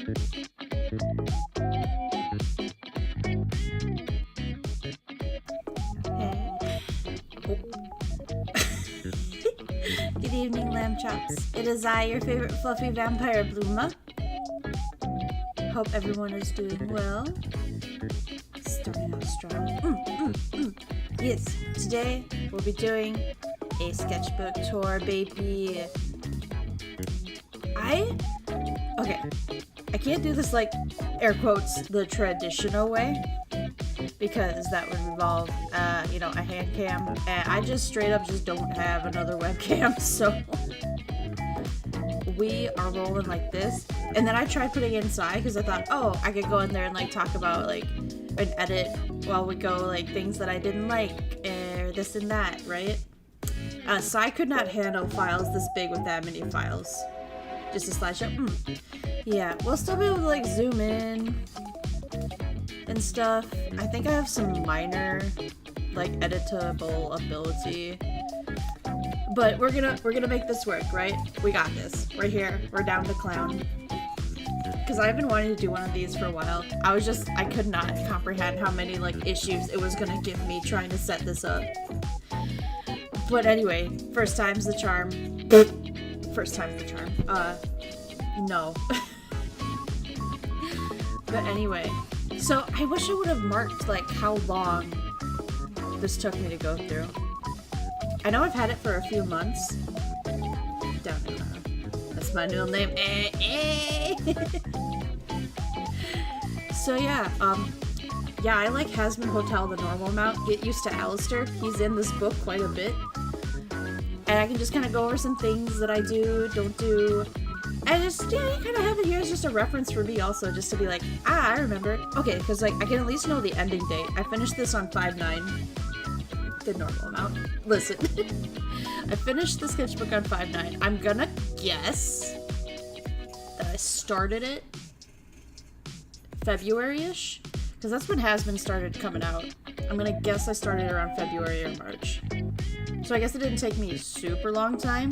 Good evening, lamb chops. It is I, your favorite fluffy vampire Bluma. Hope everyone is doing well. Starting out strong. Yes, today we'll be doing a sketchbook tour, baby. Okay, I can't do this like, air quotes, the traditional way, because that would involve, a hand cam, and I just straight up just don't have another webcam, so we are rolling like this. And then I tried putting it inside because I thought, oh, I could go in there and like talk about like an edit while we go, like things that I didn't like, or this and that, right? So I could not handle files this big with that many files. Just a slideshow. Yeah, we'll still be able to like zoom in and stuff. I think I have some minor like editable ability, but we're gonna make this work, right? We got this. We're here. We're down to clown. Because I've been wanting to do one of these for a while. I could not comprehend how many like issues it was gonna give me trying to set this up. But anyway, first time's the charm. First time's the charm. No. But anyway, so I wish I would have marked like how long this took me to go through. I know I've had it for a few months. Don't know. That's my new name. So yeah, I like Hazbin Hotel the normal amount. Get used to Alastor. He's in this book quite a bit. And I can just kind of go over some things that I do, don't do. And just, you kind of have it here as just a reference for me also, just to be like, I remember. Okay, because like I can at least know the ending date. I finished this on 5/9. The normal amount. Listen. I finished the sketchbook on 5/9. I'm gonna guess that I started it February-ish, because that's when Hazbin started coming out. I'm gonna guess I started around February or March. So I guess it didn't take me a super long time.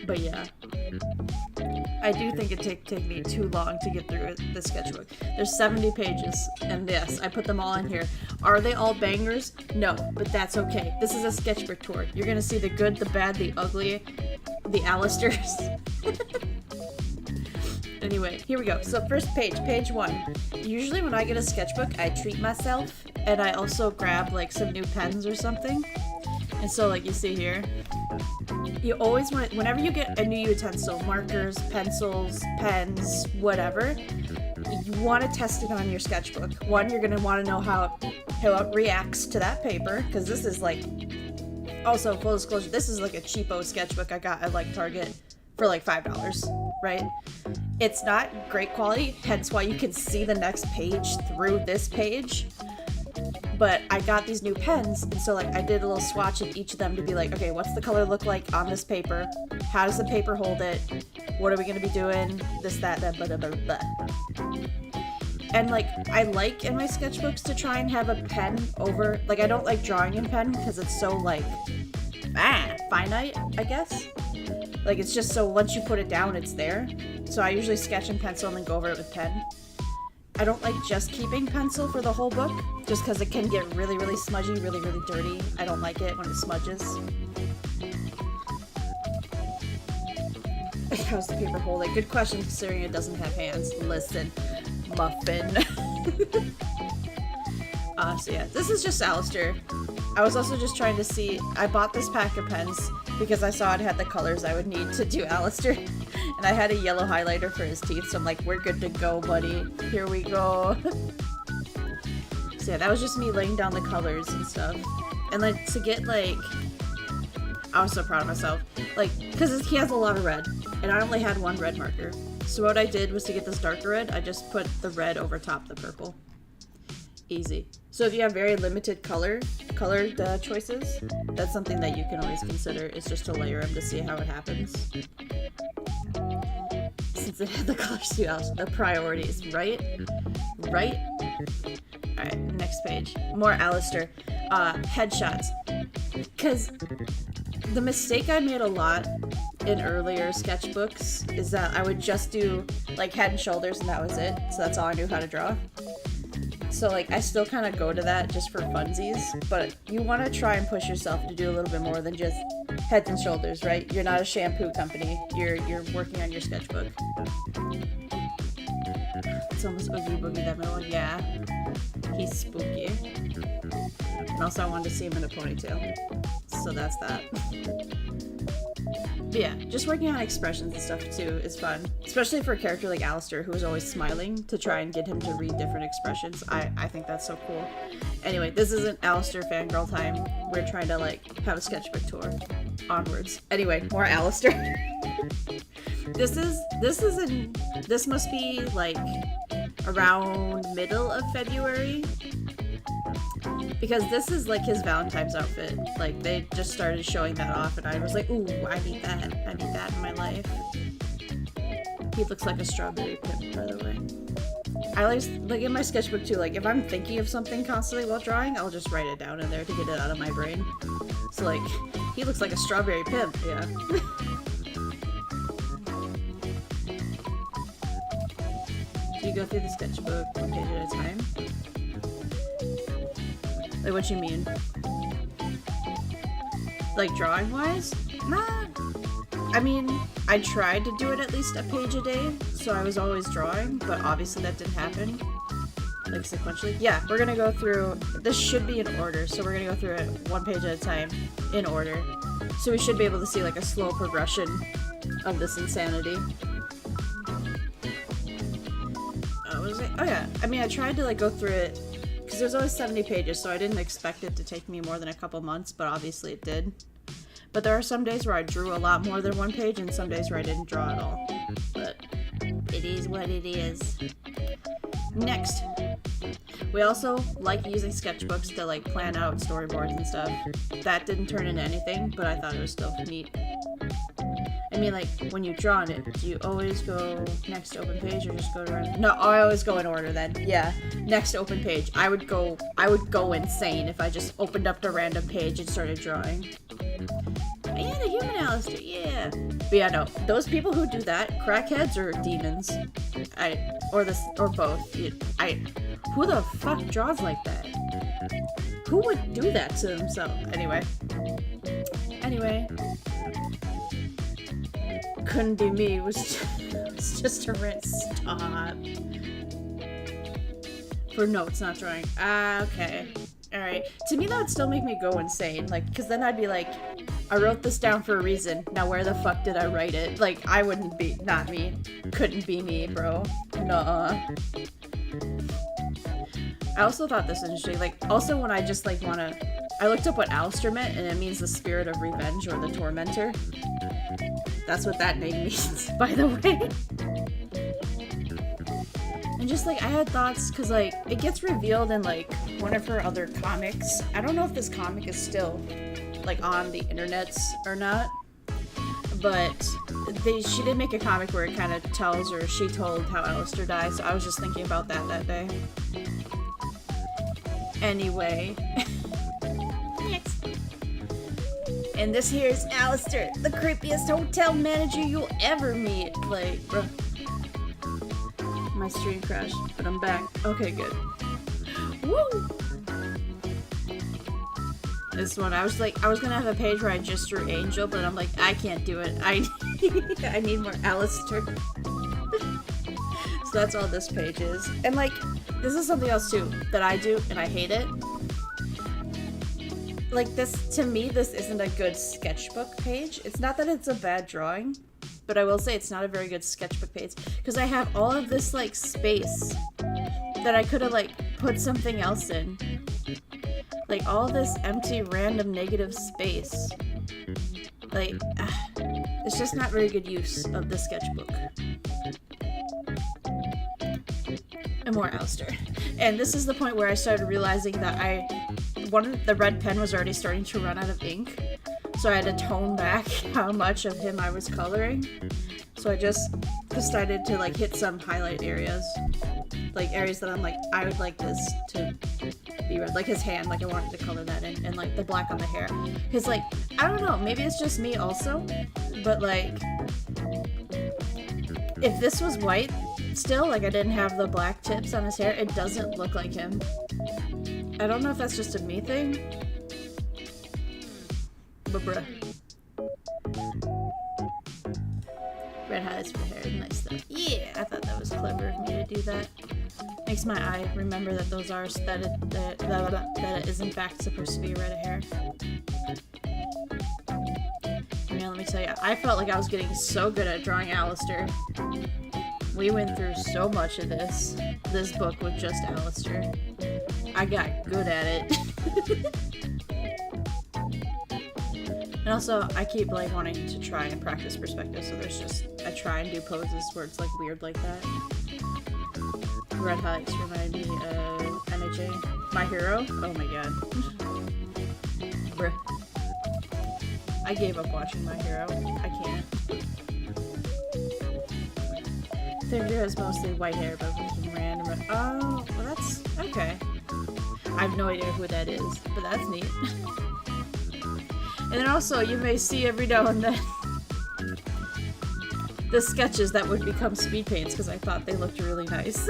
But yeah. I do think it take me too long to get through the sketchbook. There's 70 pages, and yes, I put them all in here. Are they all bangers? No, but that's okay. This is a sketchbook tour. You're gonna see the good, the bad, the ugly, the Alastors. Anyway, here we go. So first page 1. Usually when I get a sketchbook, I treat myself, and I also grab like some new pens or something. And so like you see here, you always want, whenever you get a new utensil, markers, pencils, pens, whatever, you want to test it on your sketchbook. One, you're going to want to know how it reacts to that paper, because this is like, also full disclosure, this is like a cheapo sketchbook I got at like Target for like $5, right? It's not great quality, hence why you can see the next page through this page. But I got these new pens, and so like I did a little swatch of each of them to be like, okay, what's the color look like on this paper? How does the paper hold it? What are we gonna be doing? This, that, blah, blah, blah, blah. And like, I like in my sketchbooks to try and have a pen over, like I don't like drawing in pen because it's so like, finite, I guess. Like it's just so once you put it down, it's there. So I usually sketch in pencil and then go over it with pen. I don't like just keeping pencil for the whole book, just because it can get really, really smudgy, really, really dirty. I don't like it when it smudges. How's the paper hold it? Good question, considering it doesn't have hands. Listen, muffin. So yeah, this is just Alastor. I was also just trying to see, I bought this pack of pens because I saw it had the colors I would need to do Alastor. And I had a yellow highlighter for his teeth, so I'm like, we're good to go, buddy. Here we go. So yeah, that was just me laying down the colors and stuff. And like, to get like, I was so proud of myself. Like, because he has a lot of red, and I only had one red marker. So what I did was to get this darker red, I just put the red over top the purple. Easy. So if you have very limited colored choices, that's something that you can always consider, is just to layer them to see how it happens. Since it had the colors too, the priorities, right? Right? Alright, next page. More Alastor. Headshots. Because the mistake I made a lot in earlier sketchbooks is that I would just do like head and shoulders and that was it. So that's all I knew how to draw. So like I still kind of go to that just for funsies, but you want to try and push yourself to do a little bit more than just heads and shoulders, right? You're not a shampoo company. You're working on your sketchbook. It's almost Oogie Boogie that middle one. Yeah, he's spooky. And also I wanted to see him in a ponytail, so that's that. But yeah, just working on expressions and stuff too is fun, especially for a character like Alastor who is always smiling, to try and get him to read different expressions. I think that's so cool. Anyway, this isn't Alastor fangirl time. We're trying to like have a sketchbook tour. Onwards. Anyway, more Alastor. This must be like around middle of February. Because this is like his Valentine's outfit. Like they just started showing that off and I was like, ooh, I need that. I need that in my life. He looks like a strawberry pimp, by the way. I like in my sketchbook too, like if I'm thinking of something constantly while drawing, I'll just write it down in there to get it out of my brain. So like, he looks like a strawberry pimp, yeah. Do you go through the sketchbook one page at a time? Like, what you mean? Like, drawing-wise? Nah. I mean, I tried to do it at least a page a day, so I was always drawing, but obviously that didn't happen. Like, sequentially. Yeah, we're gonna go through... This should be in order, so we're gonna go through it one page at a time, in order. So we should be able to see, like, a slow progression of this insanity. What was it? Oh, yeah. I mean, I tried to, like, go through it... Because there's always 70 pages, so I didn't expect it to take me more than a couple months, but obviously it did. But there are some days where I drew a lot more than one page, and some days where I didn't draw at all. But it is what it is. Next. We also like using sketchbooks to like plan out storyboards and stuff. That didn't turn into anything, but I thought it was still neat. I mean, like, when you draw on it, do you always go next open page or just go to random? No, I always go in order then. Yeah, next open page. I would go insane if I just opened up the random page and started drawing. Yeah, the human Alastor, yeah. But yeah, no, those people who do that, crackheads or demons, or both. Who the fuck draws like that? Who would do that to himself? Anyway. Couldn't be me. It was just a rant. Stop. For notes, not drawing. Okay. Alright. To me, that would still make me go insane. Like, because then I'd be like, I wrote this down for a reason. Now, where the fuck did I write it? Like, I wouldn't be. Not me. Couldn't be me, bro. Nuh-uh. I also thought this was interesting. Like, also when I just, like, wanna... I looked up what Alastor meant, and it means the spirit of revenge or the tormentor. That's what that name means, by the way. And just, like, I had thoughts, because, like, it gets revealed in, like, one of her other comics. I don't know if this comic is still, like, on the internets or not. But she did make a comic where it kind of tells, or she told how Alastor died, so I was just thinking about that day. Anyway. Next. And this here is Alastor, the creepiest hotel manager you'll ever meet. Like, bruh. My stream crashed, but I'm back. Okay, good. Woo! This one, I was gonna have a page where I just drew Angel, but I'm like, I can't do it. I need more Alastor. So that's all this page is. And like, this is something else too that I do, and I hate it. Like this, to me, this isn't a good sketchbook page. It's not that it's a bad drawing, but I will say it's not a very good sketchbook page because I have all of this like space that I could have like put something else in. Like all this empty, random, negative space. Like, it's just not very good use of the sketchbook. And more Alastor. And this is the point where I started realizing that the red pen was already starting to run out of ink. So I had to tone back how much of him I was coloring. So I just decided to like hit some highlight areas. Like areas that I'm like, I would like this to be red. Like his hand, like I wanted to color that in, and like the black on the hair. Cause like, I don't know, maybe it's just me also, but like, if this was white still, like I didn't have the black tips on his hair, it doesn't look like him. I don't know if that's just a me thing. But bruh. Red highlights for hair, nice stuff. Yeah, I thought that was clever of me to do that. Makes my eye remember that those are that it is in fact supposed to be red hair. Man, let me tell you, I felt like I was getting so good at drawing Alastor. We went through so much of this book with just Alastor. I got good at it. And also, I keep like wanting to try and practice perspective, so there's just, I try and do poses where it's like weird like that. Red highlights remind me of NHA. My Hero? Oh my god. Bruh. I gave up watching My Hero. I can't. Their hero has mostly white hair, but looking random. Oh, well that's, okay. I have no idea who that is, but that's neat. And then also, you may see every now and then the sketches that would become speed paints because I thought they looked really nice.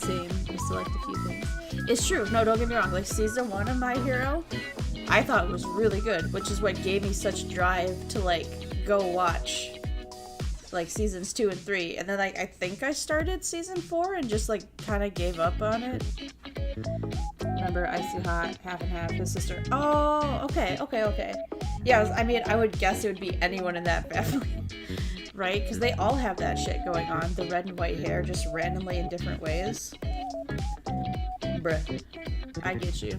Same, I select a few things. It's true, no, don't get me wrong, like season 1 of My Hero, I thought was really good, which is what gave me such drive to like go watch like seasons 2 and 3, and then like I think I started season 4 and just like kind of gave up on it. Remember Icy Hot, Half and Half, his sister. Oh, okay. Yeah, I mean, I would guess it would be anyone in that family, right? Because they all have that shit going on. The red and white hair just randomly in different ways. Bruh. I get you.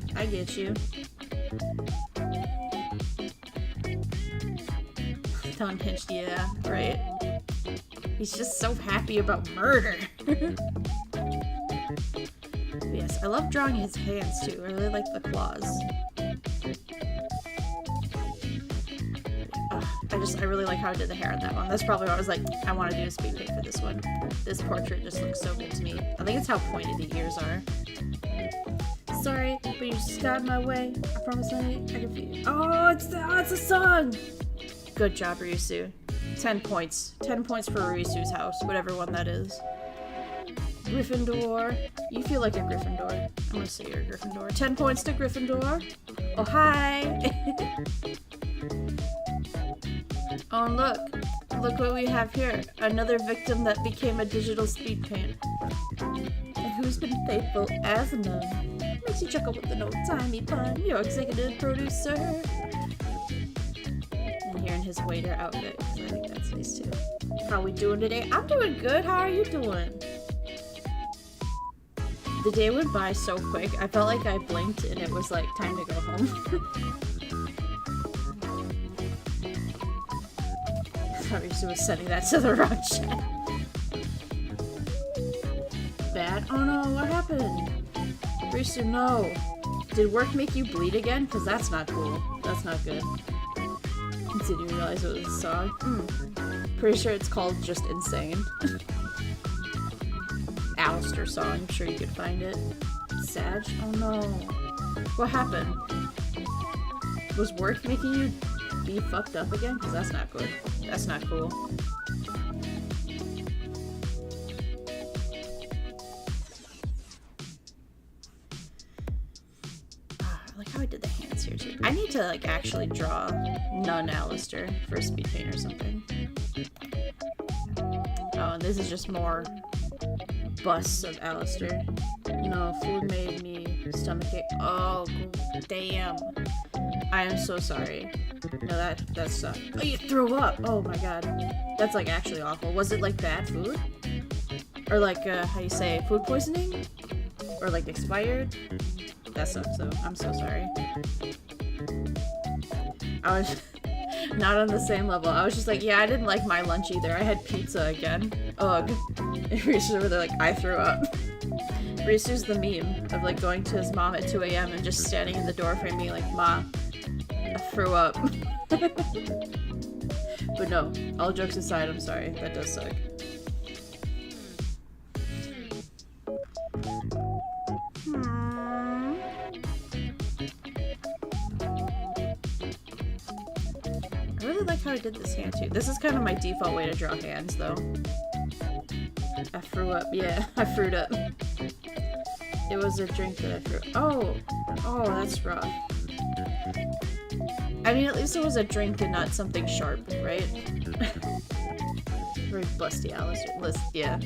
Unhinged, yeah, right? He's just so happy about murder. Yes, I love drawing his hands too. I really like the claws. I really like how I did the hair on that one. That's probably why I was like, I want to do a speed paint for this one. This portrait just looks so good to me. I think it's how pointed the ears are. Sorry, but you just got in my way. I promise I can feel you. Oh, it's a song! Good job, Ryusu. 10 points. 10 points for Ryusu's house, whatever one that is. Gryffindor. You feel like a Gryffindor. I'm gonna say you're a Gryffindor. 10 points to Gryffindor. Oh, hi! Oh, and look. Look what we have here. Another victim that became a digital speed paint. And who's been faithful as a nun? Makes you chuckle with the old-timey pun. Your executive producer. And here in his waiter outfit. I think that's nice too. How we doing today? I'm doing good. How are you doing? The day went by so quick. I felt like I blinked and it was like time to go home. I thought Risu was sending that to the wrong chat. Bad? Oh no, what happened? Risu, no. Did work make you bleed again? Because that's not cool. That's not good. Did you realize it was a song? Pretty sure it's called Just Insane. Alastor song, I'm sure you could find it. Sag? Oh no. What happened? Was work making you be fucked up again? Because that's not good. That's not cool. I like how I did the hands here too. I need to like actually draw non-Alastor for a speed paint or something. Oh, and this is just more busts of Alastor. No, food made me stomachache. Oh, damn. I am so sorry. No, that sucked. Oh, you threw up! Oh my god. That's like actually awful. Was it like bad food? Or like, how you say, food poisoning? Or like expired? That sucks though. I'm so sorry. I was not on the same level. I was just like, yeah, I didn't like my lunch either. I had pizza again. Ugh. And Risu's over there like, I threw up. Risu's the meme of like going to his mom at 2 a.m. and just standing in the doorframe being like, Ma, I threw up. But no, all jokes aside, I'm sorry. That does suck. like how I did this hand too. This is kind of my default way to draw hands though. I threw up. Yeah, I threw up. It was a drink that I threw. Oh, that's rough. I mean, at least it was a drink and not something sharp, right? Very busty, Alastor. Yeah.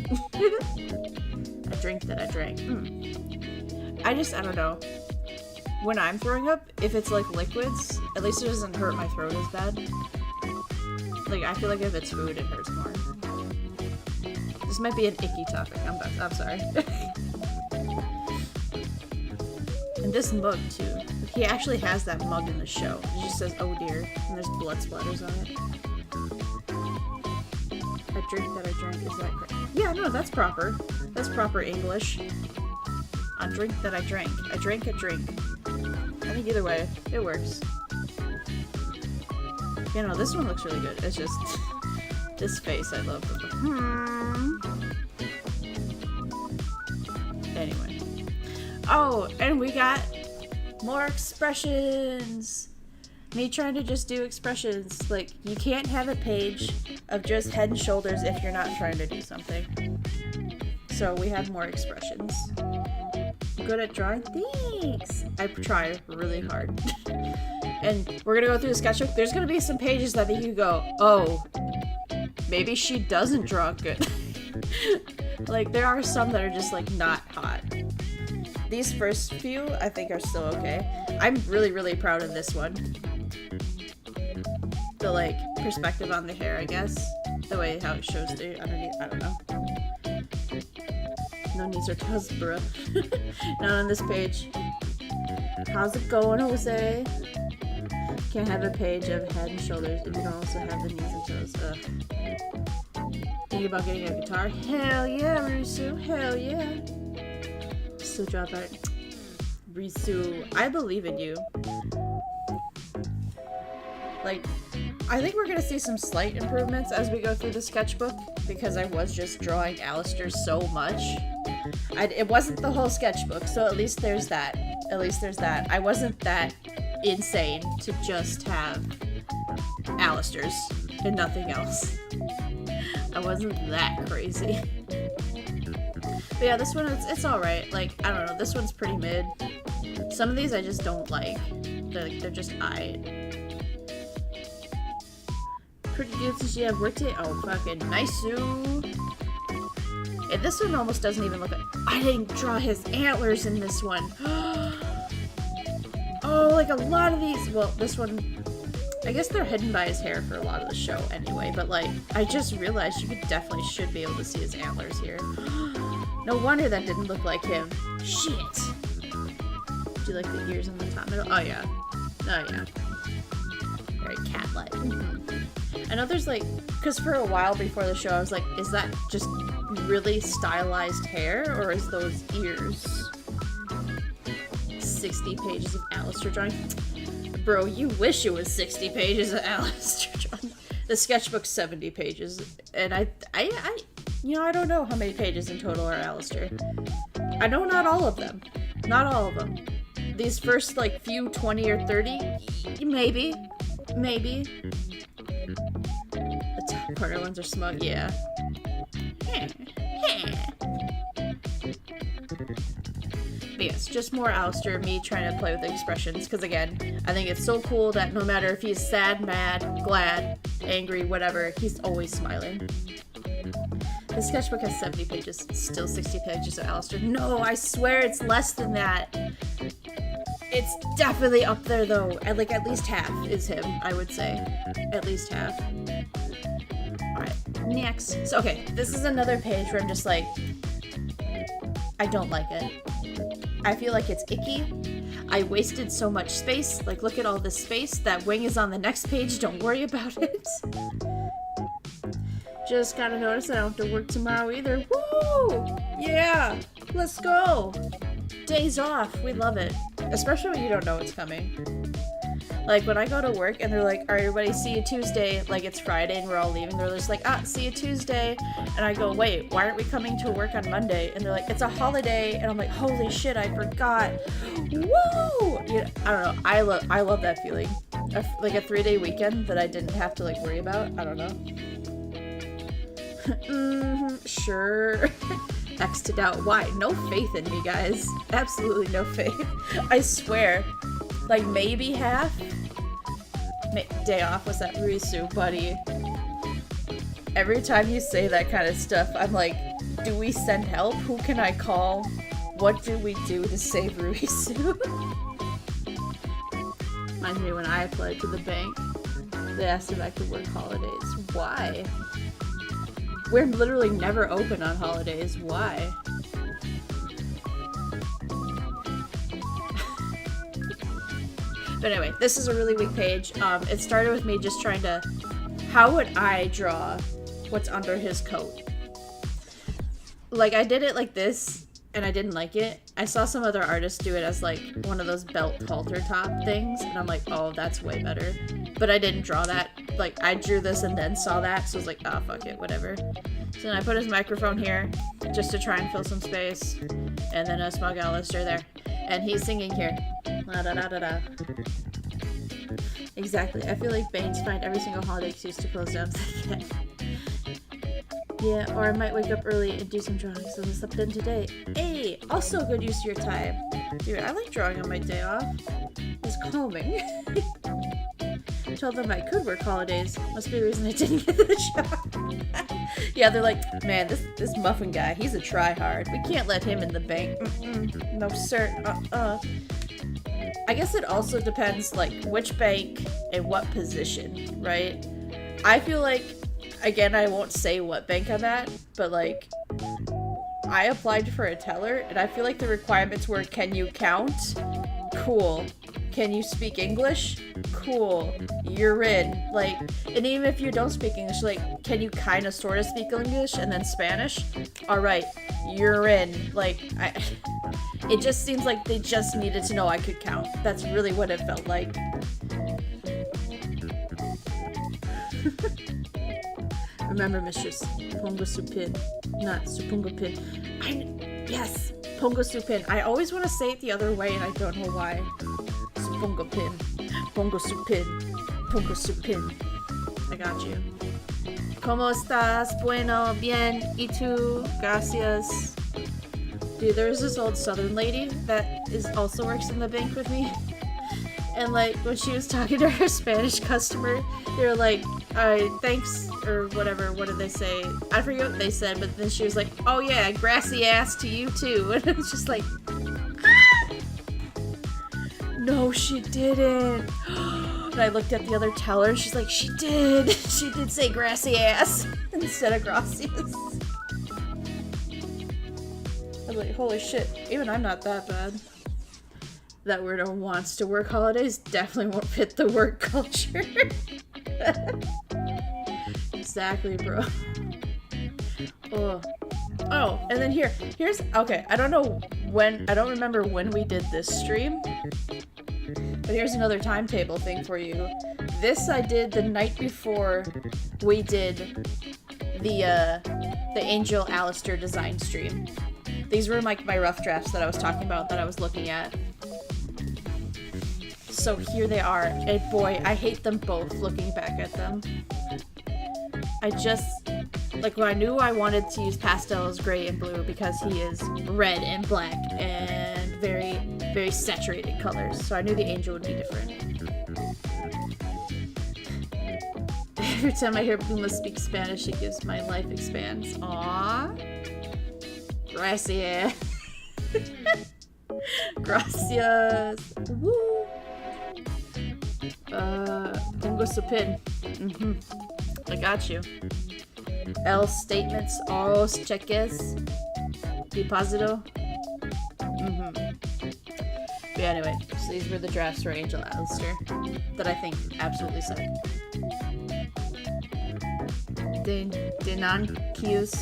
A drink that I drank. I don't know. When I'm throwing up, if it's like liquids, at least it doesn't hurt my throat as bad. Like, I feel like if it's food, it hurts more. This might be an icky topic. I'm sorry. And this mug, too. He actually has that mug in the show. It just says, oh dear. And there's blood splatters on it. A drink that I drank, is that correct? Yeah, no, that's proper. That's proper English. A drink that I drank. I drank a drink. I think either way, it works. You know, this one looks really good. It's just... this face I love. Anyway. Oh, and we got more expressions! Me trying to just do expressions. Like, you can't have a page of just head and shoulders if you're not trying to do something. So we have more expressions. Good at drawing? Thanks! I try really hard. And we're gonna go through the sketchbook. There's gonna be some pages that you go, oh, maybe she doesn't draw good. Like, there are some that are just, like, not hot. These first few, I think, are still okay. I'm really, really proud of this one. The, like, perspective on the hair, I guess. The way how it shows the underneath, I don't know. No knees or toes, bruh. Not on this page. How's it going, Jose? Can't have a page of head and shoulders if you don't also have the knees and toes. Ugh. Thinking about getting a guitar? Hell yeah, Risu. Hell yeah. Still drop art. Risu, I believe in you. Like, I think we're gonna see some slight improvements as we go through the sketchbook, because I was just drawing Alastor so much. It wasn't the whole sketchbook, so at least there's that. At least there's that. I wasn't that insane to just have Alastors and nothing else. I wasn't that crazy. But yeah, this one, it's alright. Like, I don't know, this one's pretty mid. Some of these I just don't like. They're just aight. Pretty good since you have worked it. Oh, fucking nice-oo. And this one almost doesn't even look like... I didn't draw his antlers in this one. Oh, like a lot of these... Well, this one... I guess they're hidden by his hair for a lot of the show anyway, but like, I just realized you definitely should be able to see his antlers here. No wonder that didn't look like him. Shit! Do you like the ears on the top middle? Oh yeah. Oh yeah. Very cat-like. I know there's like, because for a while before the show I was like, is that just really stylized hair, or is those ears? 60 pages of Alastor drawing? Bro, you wish it was 60 pages of Alastor drawing. The sketchbook's 70 pages, and I you know, I don't know how many pages in total are Alastor. I know not all of them. Not all of them. These first, like, few 20 or 30, maybe. Maybe. The top corner ones are smug, yeah. But yes, just more Alastor, me trying to play with the expressions, because again, I think it's so cool that no matter if he's sad, mad, glad, angry, whatever, he's always smiling. The sketchbook has 70 pages, still 60 pages of Alastor. No, I swear it's less than that. It's definitely up there though. Like at least half is him, I would say. At least half. Alright, next. So okay, this is another page where I'm just like, I don't like it. I feel like it's icky. I wasted so much space. Like, look at all this space. That wing is on the next page. Don't worry about it. Just gotta notice that I don't have to work tomorrow either. Woo! Yeah! Let's go! Days off. We love it. Especially when you don't know it's coming. Like, when I go to work and they're like, alright, everybody, see you Tuesday. Like, it's Friday and we're all leaving. They're just like, see you Tuesday. And I go, wait, why aren't we coming to work on Monday? And they're like, it's a holiday. And I'm like, holy shit, I forgot. Woo! You know, I don't know. I love that feeling. like a 3-day weekend that I didn't have to like worry about. I don't know. Sure. X to doubt. Why? No faith in me, guys. Absolutely no faith. I swear. Like maybe half. Day off was that Ruisu, buddy. Every time you say that kind of stuff, I'm like, do we send help? Who can I call? What do we do to save Ruisu? Reminds me when I applied to the bank, they asked if I could work holidays. Why? We're literally never open on holidays. Why? But anyway, this is a really weak page. It started with me just trying to... How would I draw what's under his coat? Like, I did it like this, and I didn't like it. I saw some other artists do it as, like, one of those belt halter top things, and I'm like, oh, that's way better. But I didn't draw that. Like, I drew this and then saw that, so I was like, oh, fuck it, whatever. So then I put his microphone here, just to try and fill some space, and then a smug alastor there. And he's singing here. La da da da da. Exactly. I feel like Banes find every single holiday excuse to close down. Yeah, or I might wake up early and do some drawing, so I slept in today. Hey, also good use of your time. Dude, I like drawing on my day off. It's calming. I told them I could work holidays. Must be the reason I didn't get the job. Yeah, they're like, man, this muffin guy, he's a try-hard. We can't let him in the bank. No, sir. I guess it also depends, like, which bank and what position, right? I feel like, again, I won't say what bank I'm at, but, like, I applied for a teller, and I feel like the requirements were, can you count? Cool. Can you speak English? Cool. You're in. Like, and even if you don't speak English, like, can you kind of sort of speak English and then Spanish? Alright, you're in. Like, it just seems like they just needed to know I could count. That's really what it felt like. Remember, mistress, Pongo Supin, not Supungo Pin. Yes, Pongo Supin. I always want to say it the other way, and I don't know why. Supungo Pin, Pongo Supin, Pongo Supin. I got you. ¿Cómo estás? Bueno, bien. ¿Y tú? Gracias. Dude, there's this old southern lady that also works in the bank with me. And, like, when she was talking to her Spanish customer, they were like, thanks, or whatever, what did they say? I forget what they said, but then she was like, oh yeah, grassy ass to you too. And it was just like, ah! No, she didn't. And I looked at the other teller, and she's like, she did. She did say grassy ass instead of gracias. I was like, holy shit, even I'm not that bad. That weirdo wants to work holidays definitely won't fit the work culture. Exactly, bro. Oh, and then here's okay, I don't remember when we did this stream, but here's another timetable thing for you. This I did the night before we did the Angel Alastor design stream. These were like my rough drafts that I was talking about that I was looking at. So here they are, and boy, I hate them both looking back at them. I just, like, when I knew I wanted to use pastels, gray and blue, because he is red and black and very, very saturated colors, so I knew the angel would be different. Every time I hear Puma speak Spanish, it gives my life expands. Aww. Gracias. Gracias. Woo. Pongo Supin. I got you. El statements, os cheques, deposito. But yeah, anyway, so these were the drafts for Angel Alastor that I think absolutely suck. Denankius.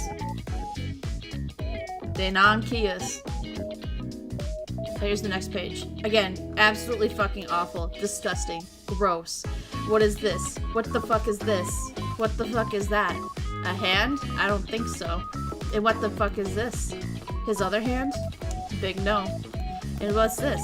Here's the next page. Again, absolutely fucking awful. Disgusting. Gross. What is this? What the fuck is this? What the fuck is that? A hand? I don't think so. And what the fuck is this? His other hand? Big no. And what's this?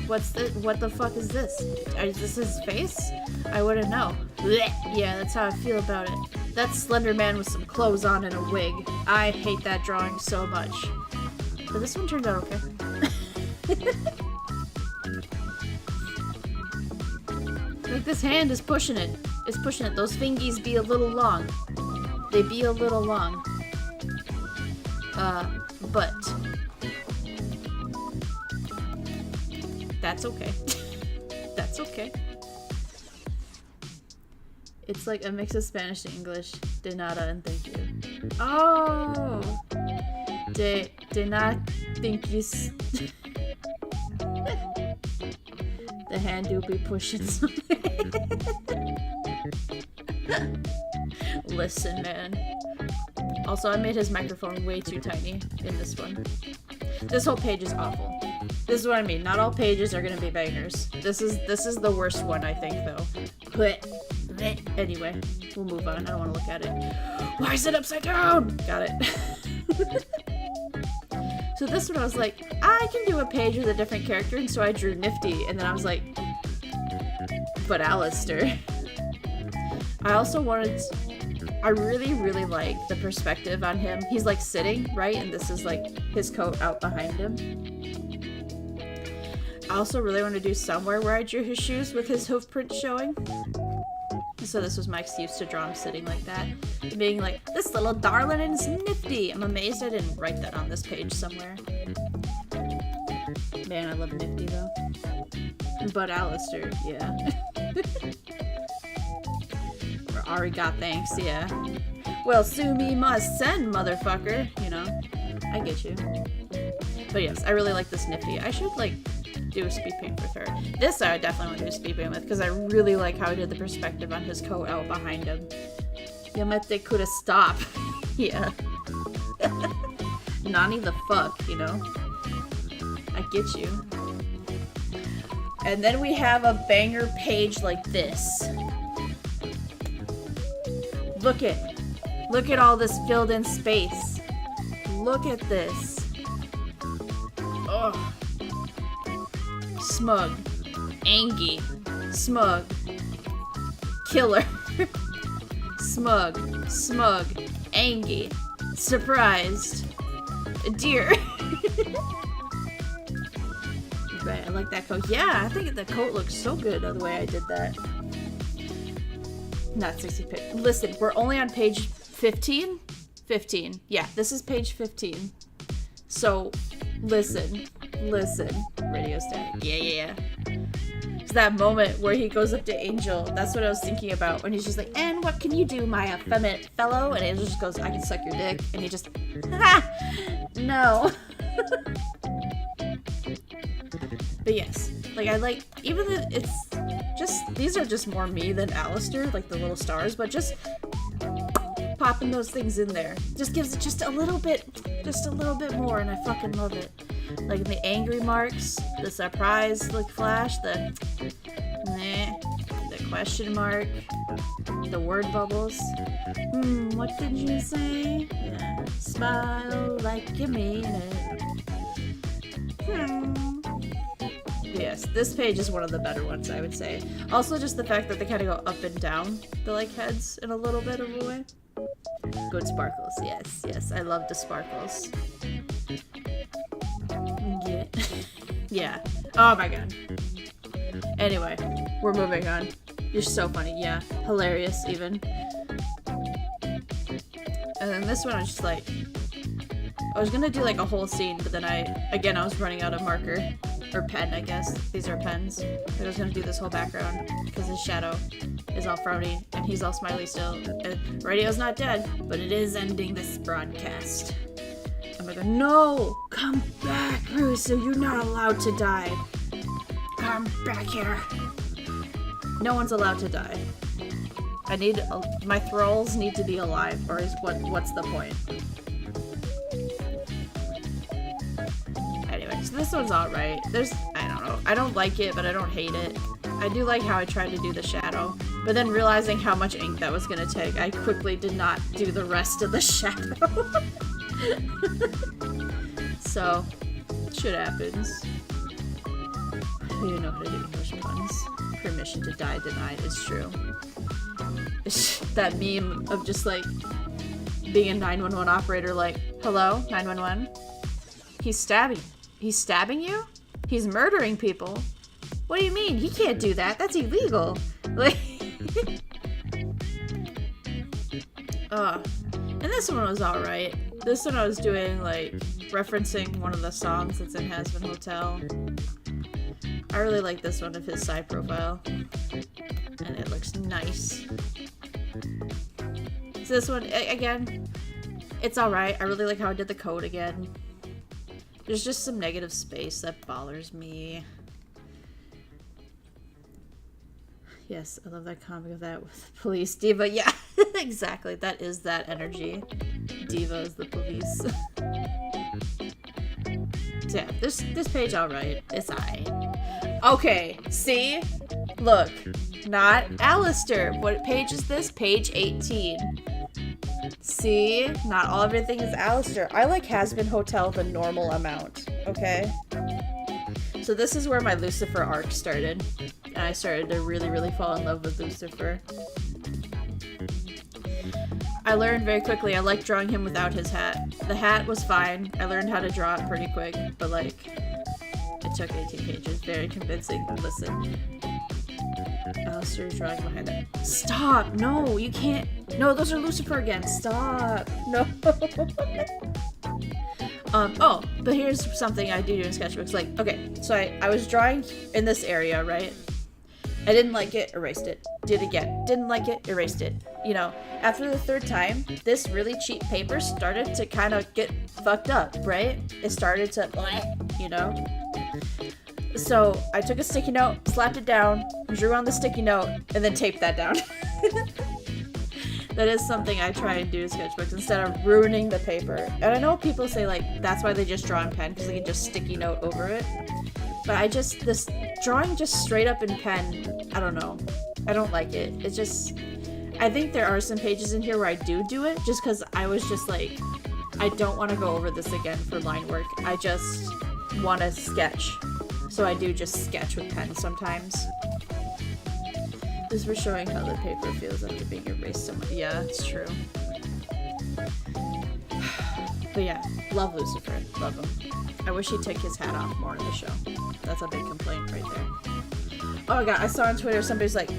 what the fuck is this? Is this his face? I wouldn't know. Blech. Yeah, that's how I feel about it. That's Slender Man with some clothes on and a wig. I hate that drawing so much. But this one turned out okay. Like, this hand is pushing it. It's pushing it. Those fingies be a little long. They be a little long. But that's okay. That's okay. It's like a mix of Spanish to English. De nada and thank you. Oh! De not think you the hand do be pushing something. Listen, man. Also, I made his microphone way too tiny in this one. This whole page is awful. This is what I mean. Not all pages are gonna be bangers. This is the worst one, I think, though. But anyway, we'll move on. I don't want to look at it. Why is it upside down? Got it. So this one, I was like, I can do a page with a different character, and so I drew Nifty, and then I was like, but Alastor. I also wanted I really, really like the perspective on him. He's like sitting, right? And this is like his coat out behind him. I also really want to do somewhere where I drew his shoes with his hoof print showing. So this was my excuse to draw him sitting like that. Being like, this little darling is Nifty. I'm amazed I didn't write that on this page somewhere. Man, I love Nifty though. But Alastor, yeah. Or arigat thanks, yeah. Well, sue me must send, motherfucker. You know, I get you. But yes, I really like this Nifty. I should like do a speed paint with her. This I definitely want to do a speed paint with because I really like how I did the perspective on his coat out behind him. Yamete coulda stop. Yeah. Nani the fuck, you know? I get you. And then we have a banger page like this. Look at all this filled in space. Look at this. Ugh. Smug. Angy. Smug. Killer. Smug. Smug. Angy. Surprised. Deer. Right, I like that coat. Yeah, I think the coat looks so good the way I did that. Not 60 pic. Listen, we're only on page 15? 15. Yeah, this is page 15. So, listen. Radio static. Yeah. It's that moment where he goes up to Angel. That's what I was thinking about when he's just like, and what can you do, my effeminate fellow? And Angel just goes, I can suck your dick. And he just, ha! No. But yes, like I like, even though it's just, these are just more me than Alastor, like the little stars, but just popping those things in there just gives it just a little bit more, and I fucking love it. Like the angry marks, the surprise like flash, the question mark, the word bubbles. What did you say? Yeah. Smile like you mean it. Yes, this page is one of the better ones, I would say. Also, just the fact that they kind of go up and down the like heads in a little bit of a way. Good sparkles, yes, I love the sparkles. Yeah. Yeah. Oh my god. Anyway, we're moving on. You're so funny, yeah. Hilarious, even. And then this one, I was just like, I was gonna do like a whole scene, but then I was running out of marker. Or pen, I guess. These are pens. I was gonna do this whole background because his shadow is all frowny and he's all smiley still. And radio's not dead, but it is ending this broadcast. I'm gonna go, no! Come back, Russo, you're not allowed to die. Come back here. No one's allowed to die. I need, my thralls need to be alive, or is what's the point? So this one's alright. I don't know. I don't like it, but I don't hate it. I do like how I tried to do the shadow, but then realizing how much ink that was gonna take, I quickly did not do the rest of the shadow. So, shit happens. You know how to do English puns. Permission to die denied is true. That meme of just like being a 911 operator like, hello, 911? He's stabbing you? He's murdering people? What do you mean? He can't do that. That's illegal. Like, and this one was alright. This one I was doing, like, referencing one of the songs that's in Hazbin Hotel. I really like this one of his side profile. And it looks nice. So this one, again, it's alright. I really like how I did the code again. There's just some negative space that bothers me. Yes, I love that comic of that with the police. Diva, yeah, exactly. That is that energy. Diva is the police. So yeah, this page alright. It's alright. Okay, see? Look, not alastor. What page is this? Page 18. See? Not all everything is alastor. I like Hazbin Hotel the normal amount, okay? So this is where my Lucifer arc started. And I started to really, really fall in love with Lucifer. I learned very quickly I like drawing him without his hat. The hat was fine. I learned how to draw it pretty quick, but like, it took 18 pages. Very convincing. Listen. Alistair's drawing behind it. Stop! No, you can't. No, those are Lucifer again. Stop. No. Oh, but here's something I do in sketchbooks. Like, okay, so I was drawing in this area, right? I didn't like it, erased it. Did it again. Didn't like it, erased it. You know, after the third time, this really cheap paper started to kind of get fucked up, right? It started to, you know? So I took a sticky note, slapped it down, drew on the sticky note, and then taped that down. That is something I try and do in sketchbooks instead of ruining the paper. And I know people say, like, that's why they just draw in pen, because they can just sticky note over it. But this drawing just straight up in pen, I don't know. I don't like it. It's just, I think there are some pages in here where I do it, just because I was just like, I don't want to go over this again for line work. I just want to sketch. So I do just sketch with pen sometimes. This was showing how the paper feels after being erased so much. Yeah, it's true. But yeah, love Lucifer. Love him. I wish he'd take his hat off more in the show. That's a big complaint right there. Oh my god, I saw on Twitter somebody's like,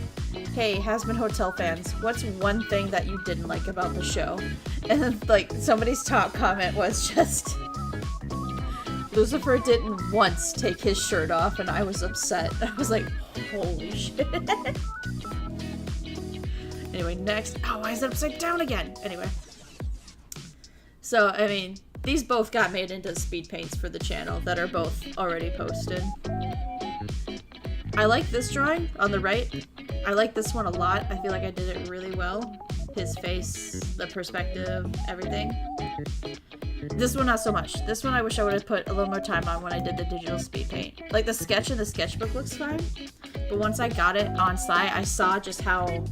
hey, Hazbin Hotel fans, what's one thing that you didn't like about the show? And then, like, somebody's top comment was just, Lucifer didn't once take his shirt off, and I was upset. I was like, holy shit. Anyway, next. Oh, why is it upside down again? Anyway. So, I mean, these both got made into speed paints for the channel that are both already posted. I like this drawing on the right. I like this one a lot. I feel like I did it really well. His face, the perspective, everything. This one, not so much. This one I wish I would have put a little more time on when I did the digital speed paint. Like, the sketch in the sketchbook looks fine, but once I got it on site, I saw just how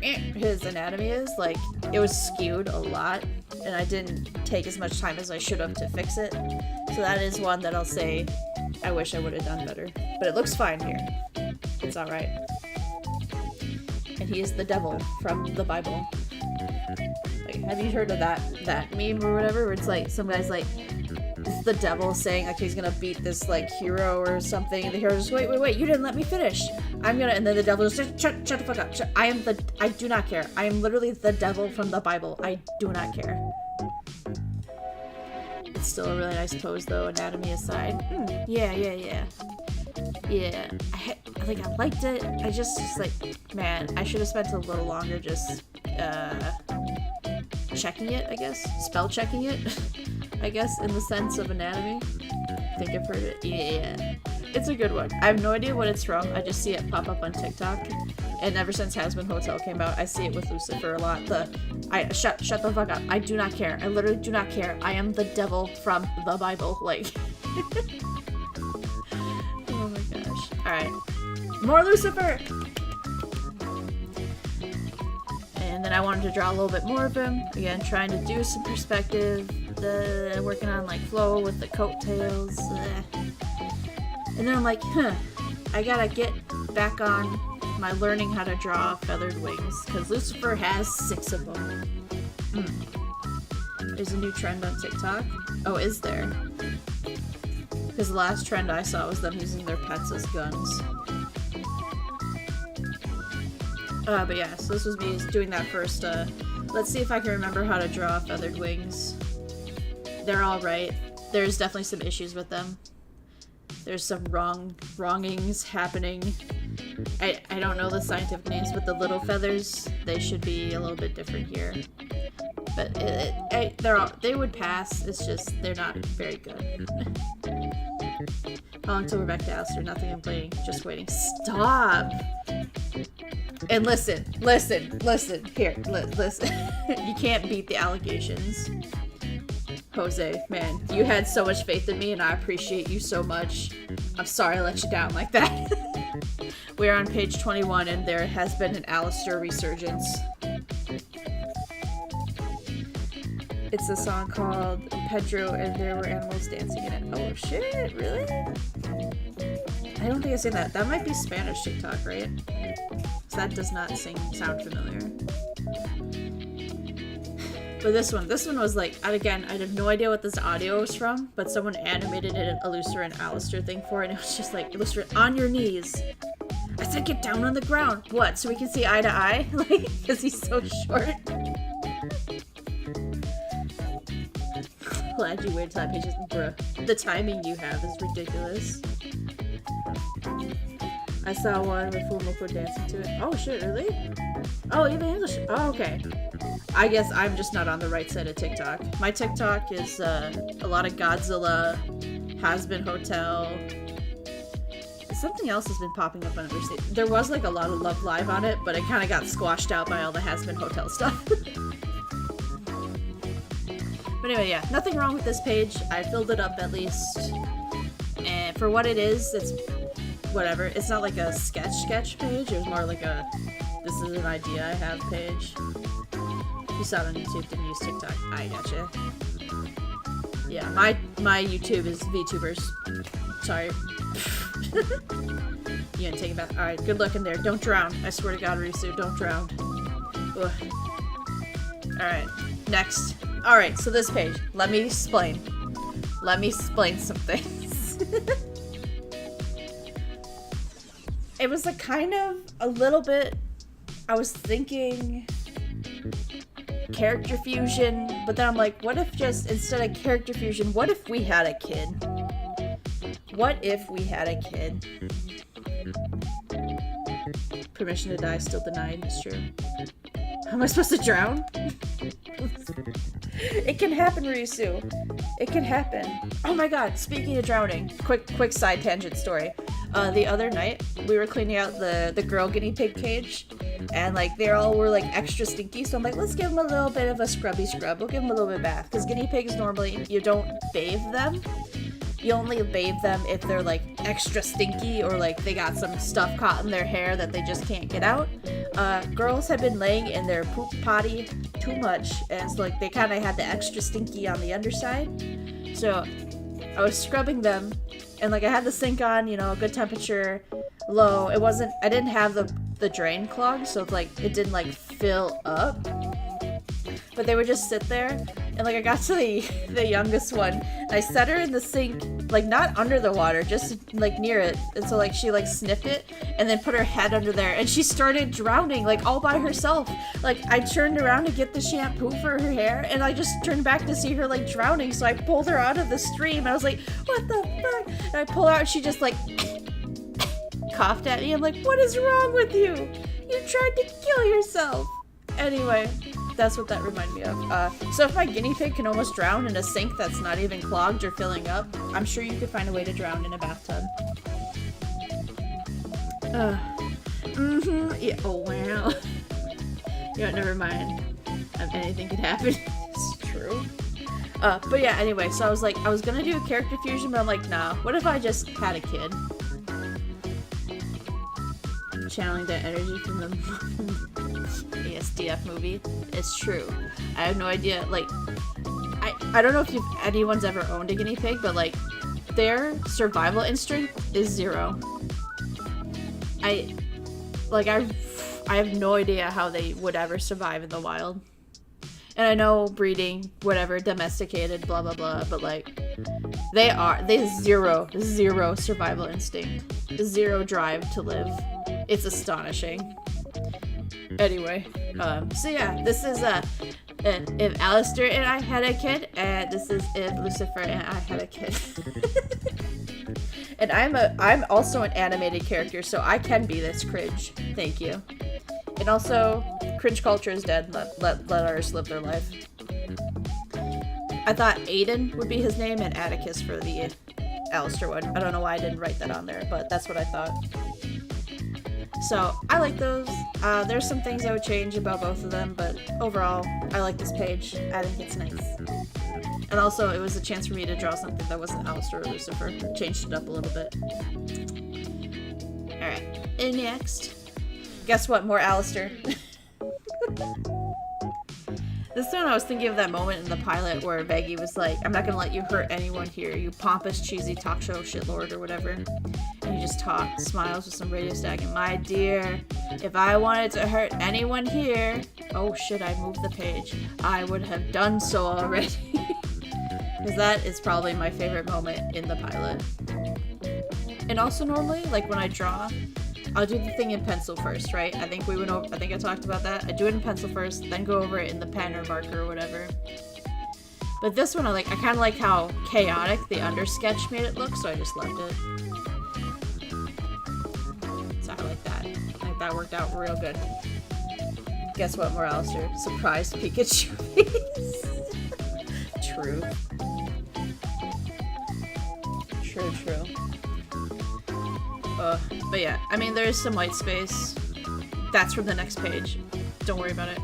his anatomy is. Like, it was skewed a lot, and I didn't take as much time as I should have to fix it. So that is one that I'll say I wish I would have done better. But it looks fine here. It's alright. And he is the devil from the Bible. Like, have you heard of that meme or whatever, where it's like, some guy's like, this is the devil saying, like, he's gonna beat this, like, hero or something, and the hero's just, wait, you didn't let me finish. And then the devil just, shut the fuck up. I do not care. I am literally the devil from the Bible. I do not care. It's still a really nice pose, though, anatomy aside. Yeah. Yeah, I think I liked it. I just like, man, I should have spent a little longer just, checking it, I guess. Spell checking it, I guess, in the sense of anatomy. I think I've heard it. Yeah. It's a good one. I have no idea what it's from. I just see it pop up on TikTok. And ever since Hazbin Hotel came out, I see it with Lucifer a lot. Shut the fuck up. I do not care. I literally do not care. I am the devil from the Bible. Like, oh my gosh. Alright. More Lucifer! And then I wanted to draw a little bit more of him. Again, trying to do some perspective. Working on, like, flow with the coattails. And then I'm like, I gotta get back on my learning how to draw feathered wings, because Lucifer has 6 of them. There's a new trend on TikTok. Oh, is there? Because the last trend I saw was them using their pets as guns. But yeah, so this was me doing that first, let's see if I can remember how to draw feathered wings. They're alright. There's definitely some issues with them. There's some wrongings happening. I don't know the scientific names, but the little feathers, they should be a little bit different here. But they would pass, it's just, they're not very good. How long till we're back to alastor? Nothing, I'm playing, just waiting. Stop! And listen, here, listen. You can't beat the allegations. Jose, man, you had so much faith in me and I appreciate you so much. I'm sorry I let you down like that. We're on page 21 and there has been an alastor resurgence. It's a song called Pedro and there were animals dancing in it. Oh shit, really? I don't think I've seen that. That might be Spanish TikTok, right? So that does not sound familiar. But this one was like, again, I have no idea what this audio was from, but someone animated an alastor and alastor thing for it, and it was just like, alastor, on your knees. I said get down on the ground. What, so we can see eye to eye? Like, because he's so short. Glad you waited till that page is, bruh. The timing you have is ridiculous. I saw one with Fumoko dancing to it. Oh shit, really? Oh, even English. Oh, okay. I guess I'm just not on the right side of TikTok. My TikTok is a lot of Godzilla, Hazbin Hotel. Something else has been popping up on it recently. There was like a lot of Love Live on it, but it kind of got squashed out by all the Hazbin Hotel stuff. But anyway, yeah, nothing wrong with this page. I filled it up at least. And for what it is, it's whatever. It's not like a sketch page. It was more like a, this is an idea I have page. You saw it on YouTube, didn't use TikTok. I gotcha. Yeah, my YouTube is Vtubers. Sorry. You gonna take it back? Alright, good luck in there. Don't drown. I swear to God, Risu, don't drown. Alright, next. Alright, so this page. Let me explain. Let me explain some things. It was a kind of, a little bit, I was thinking character fusion, but then I'm like, what if just, instead of character fusion, what if we had a kid? What if we had a kid? Permission to die still denied, it's true. How am I supposed to drown? It can happen, Ryusu. It can happen. Oh my god, speaking of drowning, quick side tangent story. The other night, we were cleaning out the girl guinea pig cage, and like they all were like extra stinky, so I'm like, let's give them a little bit of a scrubby scrub. We'll give them a little bit of bath, because guinea pigs normally, you don't bathe them. You only bathe them if they're like extra stinky or like they got some stuff caught in their hair that they just can't get out. Girls have been laying in their poop potty too much, and so like they kind of had the extra stinky on the underside. So I was scrubbing them, and like I had the sink on, you know, good temperature, low. It wasn't, I didn't have the drain clogged, so it's like it didn't like fill up. But they would just sit there, and like I got to the youngest one, and I set her in the sink, like not under the water, just like near it, and so like she like sniffed it, and then put her head under there, and she started drowning like all by herself. Like I turned around to get the shampoo for her hair, and I just turned back to see her like drowning, so I pulled her out of the stream, and I was like, what the fuck? And I pull out, and she just like coughed at me. I'm like, what is wrong with you? You tried to kill yourself. Anyway, that's what that reminded me of. So if my guinea pig can almost drown in a sink that's not even clogged or filling up, I'm sure you could find a way to drown in a bathtub. Yeah, oh wow. Yeah, never mind. Anything could happen. It's true. But yeah, anyway, so I was like, I was gonna do a character fusion, but I'm like, nah, what if I just had a kid? Channeling that energy from the ASDF movie. It's true. I have no idea, like, I don't know if anyone's ever owned a guinea pig, but like, their survival instinct is 0. I have no idea how they would ever survive in the wild. And I know breeding, whatever, domesticated, blah blah blah, but like they have zero survival instinct, zero drive to live. It's astonishing. Anyway, so yeah, this is if alastor and I had a kid, and this is if Lucifer and I had a kid. And I'm also an animated character, so I can be this cringe. Thank you. And also, cringe culture is dead. Let ours live their life. I thought Aiden would be his name and Atticus for the alastor one. I don't know why I didn't write that on there, but that's what I thought. So, I like those. There's some things I would change about both of them, but overall, I like this page. I think it's nice. And also, it was a chance for me to draw something that wasn't alastor or Lucifer. Changed it up a little bit. Alright, and next. Guess what? More alastor. This one I was thinking of that moment in the pilot where Veggie was like, I'm not gonna let you hurt anyone here, you pompous, cheesy talk show shitlord or whatever. And you just smiles with some radio static. And my dear, if I wanted to hurt anyone here, oh shit, I moved the page, I would have done so already. Because that is probably my favorite moment in the pilot. And also normally, like when I draw, I'll do the thing in pencil first, right? I think I talked about that. I do it in pencil first, then go over it in the pen or marker or whatever. But this one, I kind of like how chaotic the undersketch made it look, so I just left it. So I like that. I think that worked out real good. Guess what, more alastor? Surprise Pikachu face. True. True. But yeah, I mean, there's some white space. That's from the next page. Don't worry about it.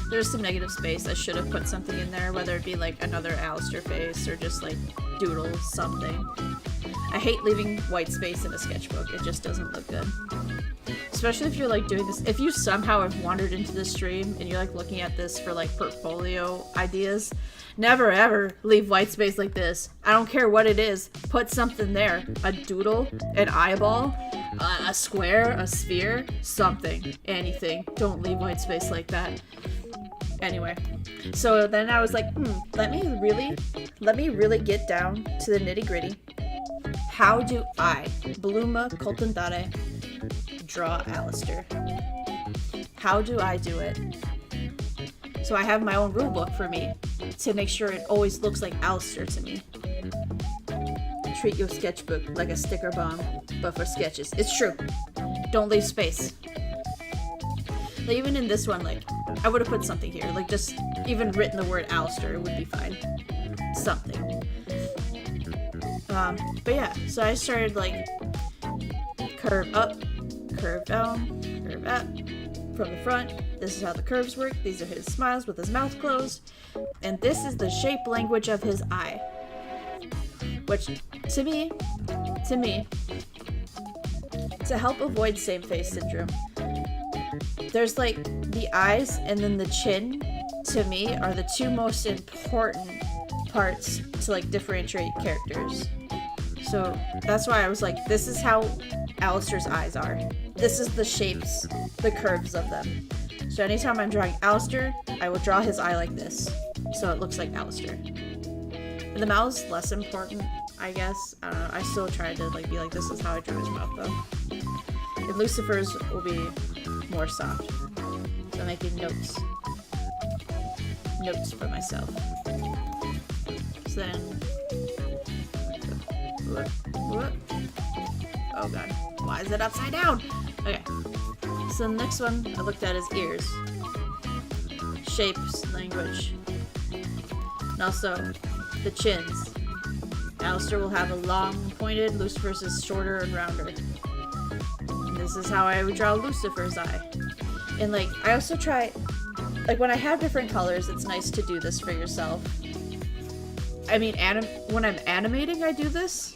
There's some negative space. I should have put something in there, whether it be like another alastor face or just like doodle something. I hate leaving white space in a sketchbook. It just doesn't look good. Especially if you're like doing this. If you somehow have wandered into the stream and you're like looking at this for like portfolio ideas, never ever leave white space like this. I don't care what it is. Put something there. A doodle, an eyeball, a square, a sphere, something. Anything. Don't leave white space like that. Anyway. So then I was like, let me really get down to the nitty gritty. How do I, Bluma Coltendare, draw alastor? How do I do it? So I have my own rule book for me to make sure it always looks like alastor to me. Treat your sketchbook like a sticker bomb, but for sketches. It's true. Don't leave space. Like even in this one, like I would have put something here, like just even written the word alastor would be fine. Something. But yeah, so I started like curve up, curve down, curve up. From the front, this is how the curves work. These are his smiles with his mouth closed. And this is the shape language of his eye. Which, to me, to help avoid same face syndrome, there's like the eyes and then the chin, to me, are the two most important parts to like differentiate characters. So that's why I was like, this is how alastor's eyes are. This is the shapes, the curves of them. So anytime I'm drawing alastor, I will draw his eye like this. So it looks like alastor. And the mouth's less important, I guess. I don't know. I still try to like be like, this is how I drew his mouth though. And Lucifer's will be more soft. So I'm making notes. Notes for myself. So then... What? Oh god. Why is it upside down? Okay. So the next one I looked at is ears. Shapes, language. And also the chins. Alastor will have a long pointed, Lucifer's is shorter and rounder. And this is how I would draw Lucifer's eye. And like, I also try, like when I have different colors, it's nice to do this for yourself. I mean, when I'm animating, I do this.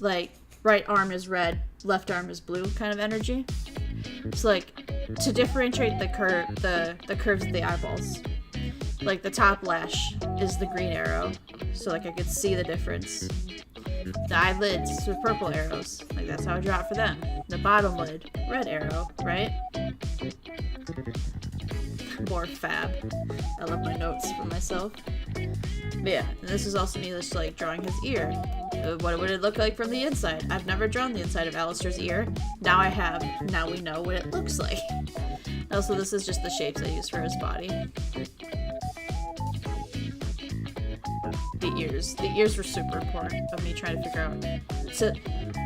Like, right arm is red, left arm is blue kind of energy. So like, to differentiate the curves of the eyeballs. Like the top lash is the green arrow. So like I could see the difference. The eyelids with purple arrows. Like, that's how I draw it for them. The bottom lid, red arrow, right? More fab. I love my notes for myself. But yeah, and this is also me just like drawing his ear. What would it look like from the inside? I've never drawn the inside of Alastor's ear. Now I have. Now we know what it looks like. Also, this is just the shapes I use for his body. The ears. The ears were super important of me trying to figure out. So,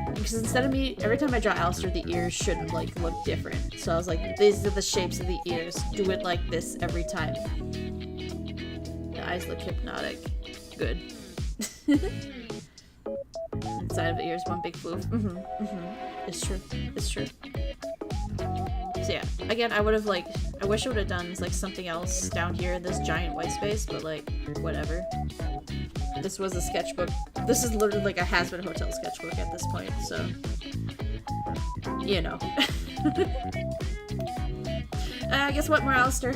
because instead of me, every time I draw Alastor, the ears shouldn't like look different. So I was like, these are the shapes of the ears. Do it like this every time. The eyes look hypnotic. Good. Inside of the ears, one big floof. It's true. It's true. So yeah, again, I would have like, I wish I would have done like something else down here in this giant white space, but like, whatever. This was a sketchbook. This is literally like a Hazbin Hotel sketchbook at this point, so, you know. Guess what, more Alastor?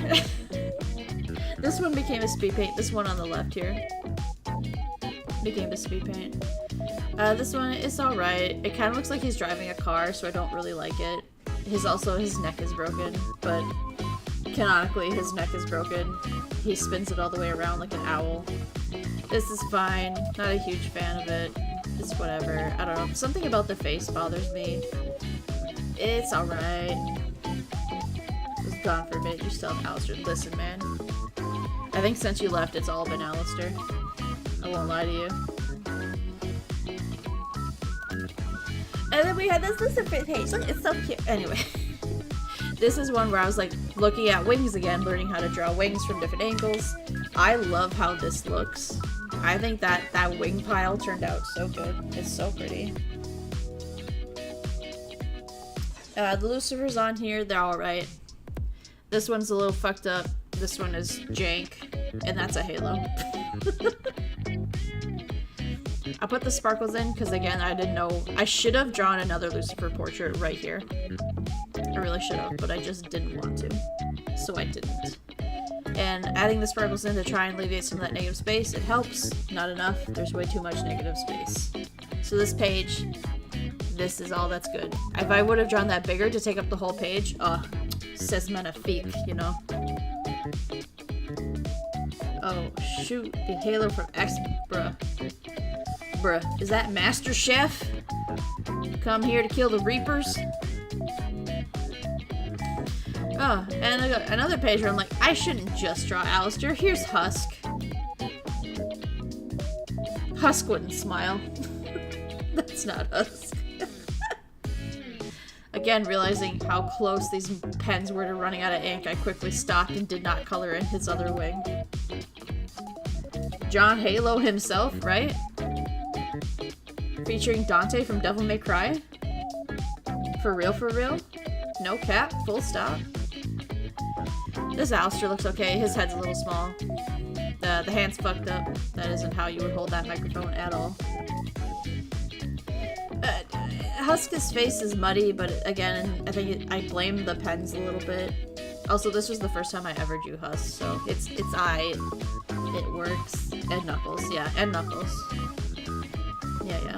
This one became a speed paint. This one on the left here became a speed paint. This one is alright. It kind of looks like he's driving a car, so I don't really like it. His neck is broken, but canonically his neck is broken. He spins it all the way around like an owl. This is fine. Not a huge fan of it. It's whatever. I don't know. Something about the face bothers me. It's alright. It was gone for a bit. You still have Alastor. Listen, man. I think since you left, it's all been Alastor. I won't lie to you. And then we had this Lucifer page. Look, it's so cute. Anyway. This is one where I was like looking at wings again, learning how to draw wings from different angles. I love how this looks. I think that wing pile turned out so good. It's so pretty. The Lucifers on here, they're alright. This one's a little fucked up. This one is jank. And that's a halo. I put the sparkles in because, again, I didn't know. I should have drawn another Lucifer portrait right here. I really should have, but I just didn't want to. So I didn't. And adding the sparkles in to try and alleviate some of that negative space, it helps. Not enough. There's way too much negative space. So this page, this is all that's good. If I would have drawn that bigger to take up the whole page, c'est magnifique, you know? Oh, shoot. The halo from X, bruh. Bruh, is that Master Chef? Come here to kill the Reapers? Oh, and I got another page where I'm like, I shouldn't just draw Alastor. Here's Husk. Husk wouldn't smile. That's not Husk. Again, realizing how close these pens were to running out of ink, I quickly stopped and did not color in his other wing. John Halo himself, right? Featuring Dante from Devil May Cry? For real, for real? No cap, full stop. This Alastor looks okay. His head's a little small. The hand's fucked up. That isn't how you would hold that microphone at all. Husk's face is muddy, but again, I think I blame the pens a little bit. Also, this was the first time I ever drew Husk, so it's it works. And Knuckles, yeah, and Knuckles. Yeah.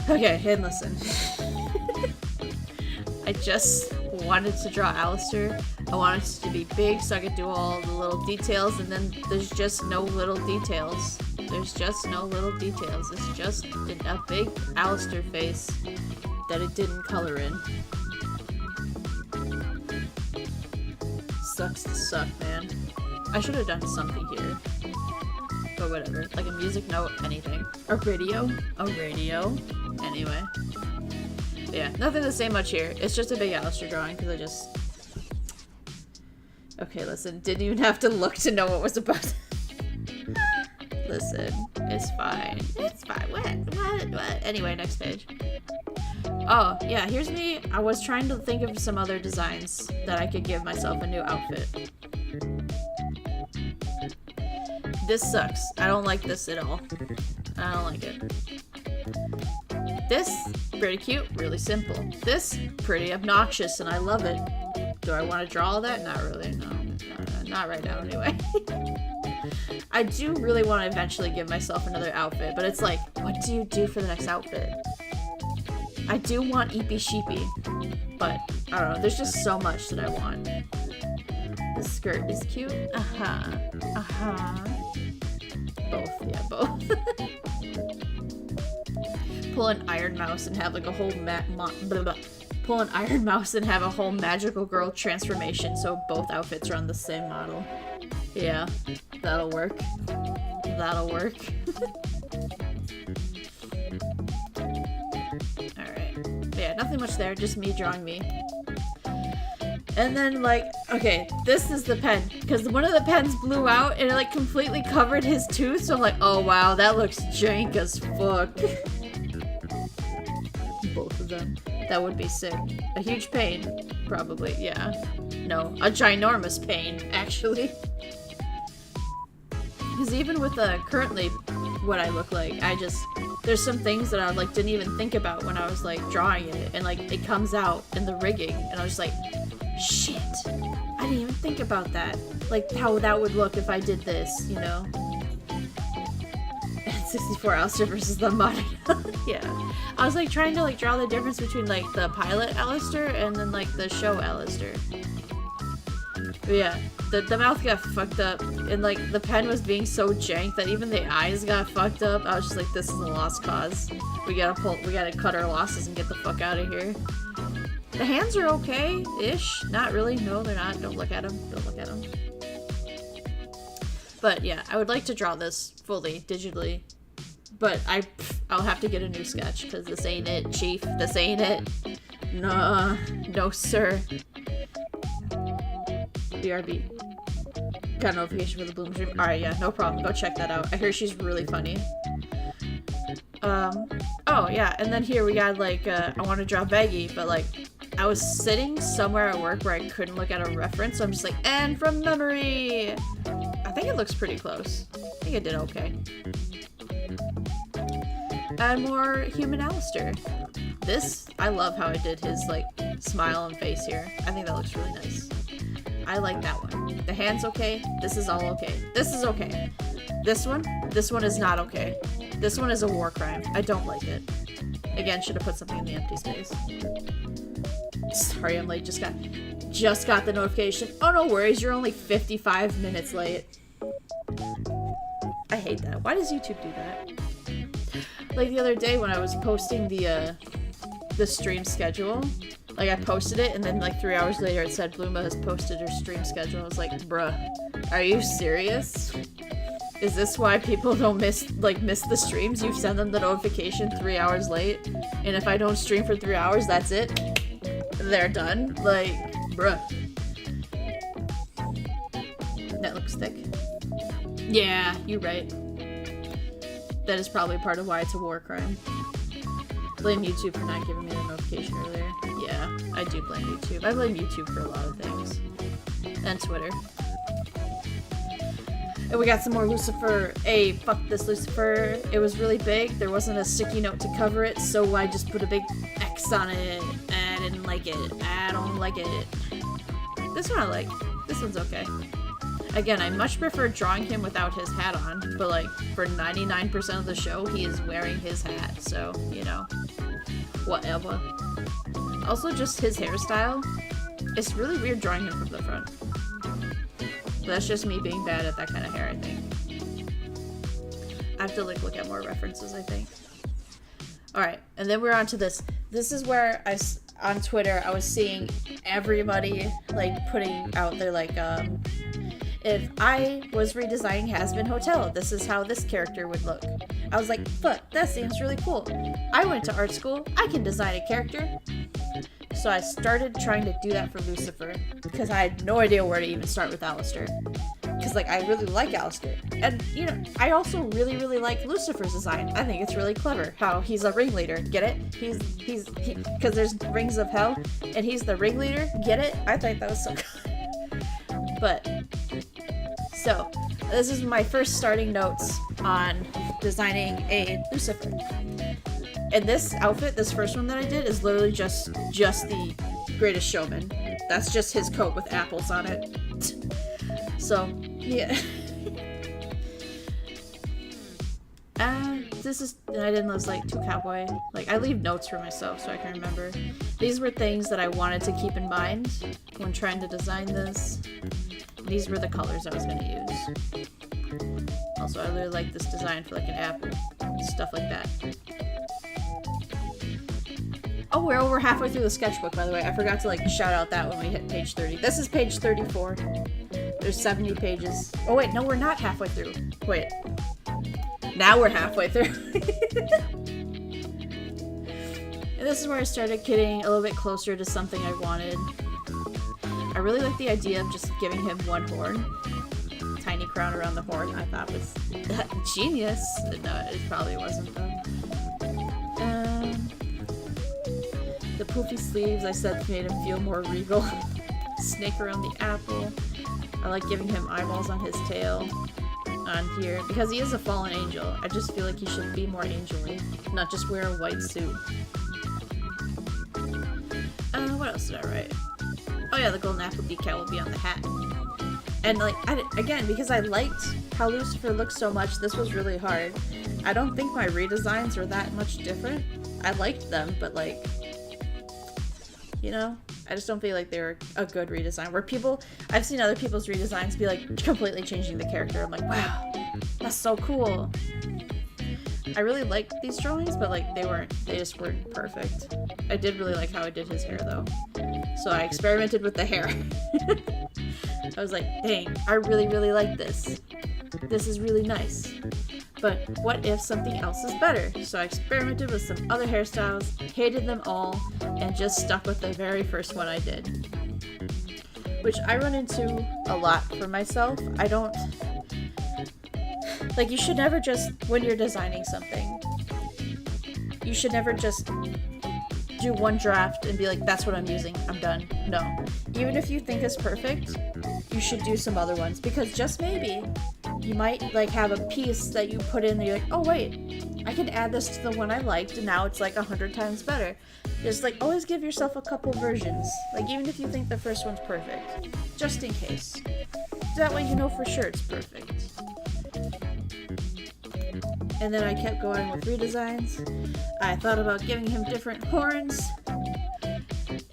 Okay, and listen. I just wanted to draw Alastor. I wanted it to be big so I could do all the little details, and then there's just no little details. There's just no little details. It's just a big Alastor face that it didn't color in. Sucks to suck, man. I should have done something here. But whatever. Like a music note, anything. A radio? A radio. Anyway. But yeah, nothing to say much here. It's just a big Alastor drawing because I just... Okay, listen. Didn't even have to look to know what was about to... Listen. It's fine. It's fine. What? Anyway, next page. Oh, yeah, here's me. I was trying to think of some other designs that I could give myself a new outfit. This sucks. I don't like this at all. I don't like it. This, pretty cute, really simple. This, pretty obnoxious, and I love it. Do I want to draw all that? Not really, no. Not right now, anyway. I do really want to eventually give myself another outfit, but it's like, what do you do for the next outfit? I do want Eepy Sheepy, but I don't know. There's just so much that I want. The skirt is cute. Both, yeah, both. Pull an iron mouse and have like a whole pull an iron mouse and have a whole magical girl transformation, so both outfits are on the same model. Yeah, that'll work. That'll work. Alright. Yeah, nothing much there, just me drawing me. And then, like, okay, this is the pen, because one of the pens blew out and it, like, completely covered his tooth, so I'm like, oh wow, that looks jank as fuck. Both of them. That would be sick. A huge pain, probably, yeah. No, a ginormous pain, actually. Because even with currently what I look like, there's some things that I like didn't even think about when I was like drawing it, and like it comes out in the rigging, and I was just like, shit, I didn't even think about that. Like how that would look if I did this, you know? And 64 alastor versus the modern. Yeah. I was like trying to like draw the difference between like the pilot alastor and then like the show alastor. But yeah, the mouth got fucked up, and like the pen was being so jank that even the eyes got fucked up. I was just like, this is a lost cause. We gotta cut our losses and get the fuck out of here. The hands are okay-ish. Not really. No, they're not. Don't look at them. Don't look at them. But yeah, I would like to draw this fully, digitally. But I'll have to get a new sketch, because this ain't it, chief. This ain't it. Nah. No, sir. BRB. Got a notification for the Bloom stream. Alright, yeah, no problem. Go check that out. I hear she's really funny. Oh, yeah, and then here we got, like, I want to draw Veggie, but, like, I was sitting somewhere at work where I couldn't look at a reference, so I'm just like, and from memory! I think it looks pretty close. I think it did okay. Add more human alastor. This, I love how I did his, like, smile and face here. I think that looks really nice. I like that one. The hand's okay. This is all okay. This is okay. This one is not okay. This one is a war crime. I don't like it. Again, should have put something in the empty space. Sorry, I'm late. Just got the notification. Oh, no worries. You're only 55 minutes late. I hate that. Why does YouTube do that? Like the other day when I was posting the stream schedule, like I posted it and then like 3 hours later it said Bluma has posted her stream schedule. I was like, bruh, are you serious? Is this why people don't miss the streams? You send them the notification 3 hours late, and if I don't stream for 3 hours, that's it? They're done? Like, bruh. That looks thick. Yeah, you're right. That is probably part of why it's a war crime. Blame YouTube for not giving me the notification earlier. Yeah, I do blame YouTube. I blame YouTube for a lot of things. And Twitter. And we got some more Lucifer. Hey, fuck this Lucifer. It was really big. There wasn't a sticky note to cover it, so I just put a big X on it. I didn't like it. I don't like it. This one I like. This one's okay. Again, I much prefer drawing him without his hat on, but like, for 99% of the show, he is wearing his hat, so, you know, whatever. Also, just his hairstyle. It's really weird drawing him from the front. But that's just me being bad at that kind of hair, I think. I have to, like, look at more references, I think. Alright, and then we're on to this. This is where on Twitter, I was seeing everybody, like, putting out their, like, if I was redesigning Hazbin Hotel, this is how this character would look. I was like, fuck, that seems really cool. I went to art school, I can design a character. So I started trying to do that for Lucifer, because I had no idea where to even start with Alastor. Because, like, I really like Alastor. And, you know, I also really, really like Lucifer's design. I think it's really clever how he's a ringleader. Get it? Because there's rings of hell, and he's the ringleader. Get it? I think that was so good. But, so, this is my first starting notes on designing a Lucifer. And this outfit, this first one that I did, is literally just the Greatest Showman. That's just his coat with apples on it. So, yeah. This is, I didn't list like 2 cowboy. Like, I leave notes for myself so I can remember. These were things that I wanted to keep in mind when trying to design this. These were the colors I was going to use. Also, I really like this design for like an apple. Stuff like that. Oh, we're over halfway through the sketchbook, by the way. I forgot to like shout out that when we hit page 30. This is page 34. There's 70 pages. Oh wait, no, we're not halfway through. Wait. Now we're halfway through. And this is where I started getting a little bit closer to something I wanted. I really like the idea of just giving him one horn. Tiny crown around the horn, I thought was genius. No, it probably wasn't though. The poofy sleeves I said made him feel more regal. Snake around the apple. I like giving him eyeballs on his tail. On here, because he is a fallen angel. I just feel like he should be more angel-y, not just wear a white suit. What else did I write? Oh yeah, the golden apple decal will be on the hat. And like, again, because I liked how Lucifer looked so much, this was really hard. I don't think my redesigns were that much different. I liked them, but like, you know? I just don't feel like they were a good redesign. Where people, I've seen other people's redesigns be like completely changing the character. I'm like, wow, that's so cool. I really liked these drawings, but like they just weren't perfect. I did really like how I did his hair though. So I experimented with the hair. I was like, dang, I really, really like this. This is really nice. But what if something else is better? So I experimented with some other hairstyles, hated them all, and just stuck with the very first one I did. Which I run into a lot for myself. I don't... Like, you should never just, when you're designing something, you should never just do one draft and be like, that's what I'm using, I'm done. No. Even if you think it's perfect, you should do some other ones. Because just maybe, you might like have a piece that you put in and you're like, oh wait, I can add this to the one I liked and now it's like 100 times better. Just like always give yourself a couple versions. Like even if you think the first one's perfect. Just in case. That way you know for sure it's perfect. And then I kept going with redesigns. I thought about giving him different horns.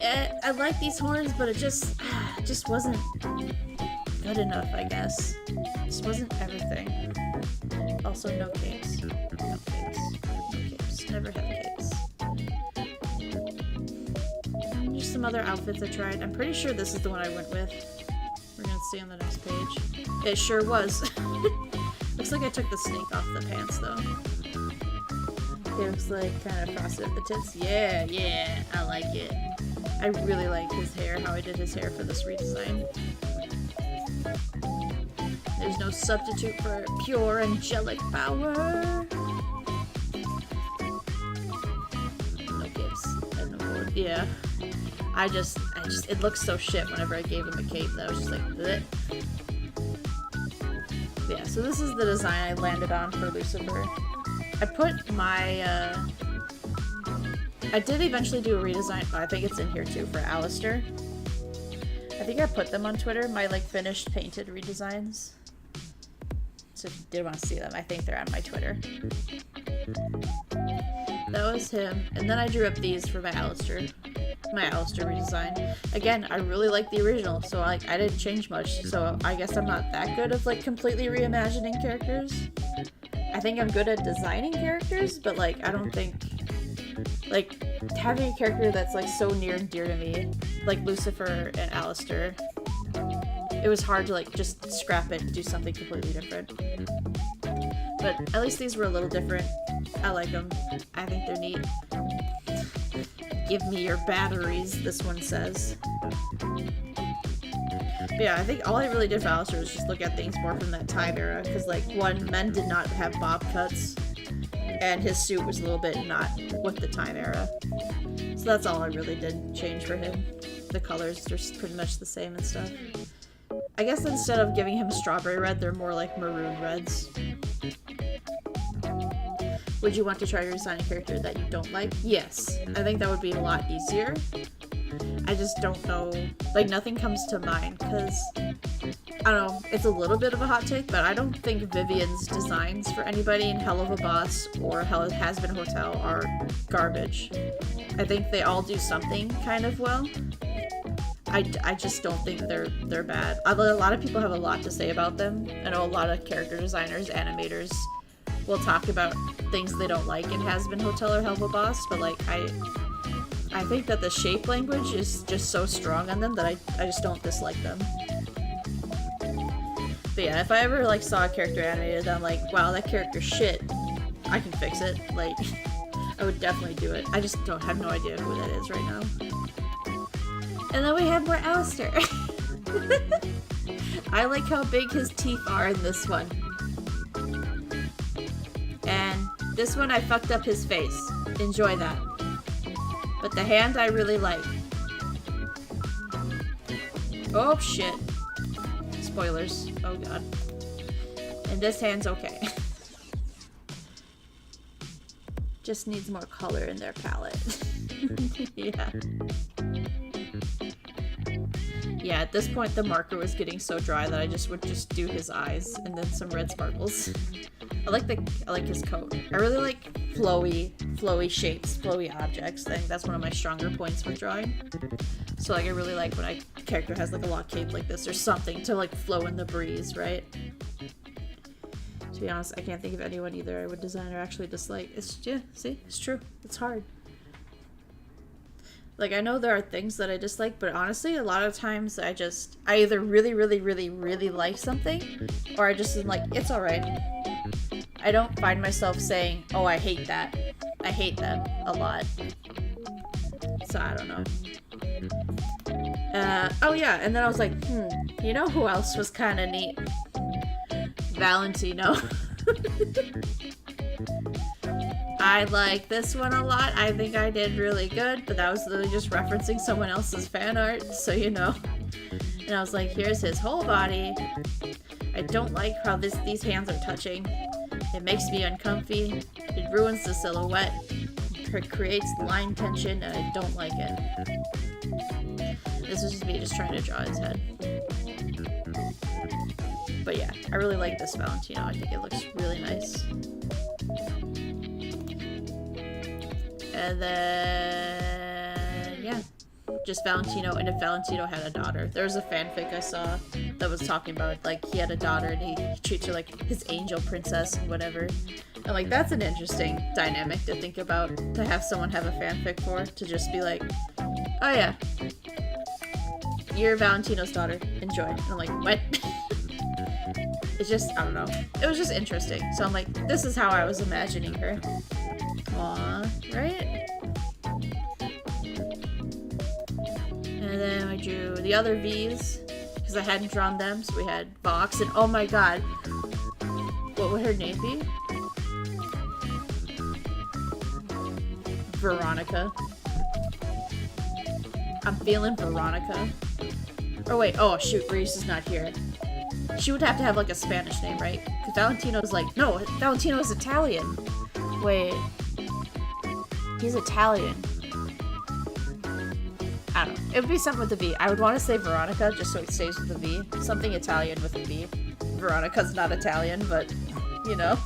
I like these horns, but it just wasn't good enough, I guess. It just wasn't everything. Also, no capes. No capes. No capes. Never have capes. And just some other outfits I tried. I'm pretty sure this is the one I went with. We're gonna see on the next page. It sure was. Looks like I took the snake off the pants, though. It looks like kind of frosted at the tips. Yeah, I like it. I really like his hair, how I did his hair for this redesign. There's no substitute for pure angelic power. No gifts. And no more. Yeah. I just, it looks so shit whenever I gave him a cape, though. I was just like, bleh. Yeah, so this is the design I landed on for Lucifer. I put my, I did eventually do a redesign, oh, I think it's in here too, for Alastor. I think I put them on Twitter, my like finished painted redesigns. So if you did want to see them, I think they're on my Twitter. That was him, and then I drew up these for my Alastor redesign. Again, I really like the original, so I didn't change much, so I guess I'm not that good of like completely reimagining characters. I think I'm good at designing characters, but like I don't think like having a character that's like so near and dear to me, like Lucifer and Alastor, it was hard to like just scrap it and do something completely different. But at least these were a little different. I like them. I think they're neat. Give me your batteries, this one says. But yeah, I think all I really did for Alastor was just look at things more from that time era, because like, one, men did not have bob cuts, and his suit was a little bit not with the time era. So that's all I really did change for him. The colors are pretty much the same and stuff. I guess instead of giving him strawberry red, they're more like maroon reds. Would you want to try to design a character that you don't like? Yes. I think that would be a lot easier. I just don't know. Like, nothing comes to mind, because I don't know, it's a little bit of a hot take, but I don't think Vivian's designs for anybody in Hell of a Boss or Hazbin Hotel are garbage. I think they all do something kind of well. I just don't think they're bad. A lot of people have a lot to say about them. I know a lot of character designers, animators will talk about things they don't like in Hazbin Hotel or Hell of a Boss, but like I think that the shape language is just so strong on them that I just don't dislike them. But yeah, if I ever like saw a character animated that I'm like, wow, that character's shit, I can fix it. Like, I would definitely do it. I just have no idea who that is right now. And then we have more alastor. I like how big his teeth are in this one. And this one I fucked up his face. Enjoy that. But the hand I really like. Oh shit. Spoilers. Oh god. And this hand's okay. Just needs more color in their palette. Yeah. Yeah, at this point the marker was getting so dry that I would just do his eyes and then some red sparkles. I like his coat. I really like flowy shapes, flowy objects. I think that's one of my stronger points with drawing. So like I really like when a character has like a lock cape like this or something to like flow in the breeze, right? To be honest, I can't think of anyone either I would design or actually dislike. Yeah, see? It's true. It's hard. Like, I know there are things that I dislike, but honestly, a lot of times I either really, really, really, really like something, or I just am like, it's alright. I don't find myself saying, oh, I hate that. I hate them a lot. So, I don't know. Oh yeah, and then I was like, you know who else was kind of neat? Valentino. I like this one a lot. I think I did really good, but that was literally just referencing someone else's fan art, so you know. And I was like, here's his whole body. I don't like how these hands are touching. It makes me uncomfy. It ruins the silhouette. It creates line tension, and I don't like it. This is just me just trying to draw his head. But yeah, I really like this Valentino. I think it looks really nice. And then, yeah, just Valentino, and if Valentino had a daughter. There was a fanfic I saw that was talking about, like, he had a daughter and he treats her like his angel princess and whatever. And, like, that's an interesting dynamic to think about, to have someone have a fanfic for, to just be like, oh yeah, you're Valentino's daughter, enjoy. And I'm like, what? It's just, I don't know. It was just interesting. So I'm like, this is how I was imagining her. Aww, right? And then I drew the other V's, because I hadn't drawn them, so we had Vox, and oh my god, what would her name be? Veronica. I'm feeling Veronica. Oh wait, oh shoot, Reese is not here. She would have to have like a Spanish name, right? Because Valentino's like, no, Valentino is Italian. Wait. He's Italian. I don't know. It would be something with a V. I would want to say Veronica, just so it stays with a V. Something Italian with a V. Veronica's not Italian, but, you know.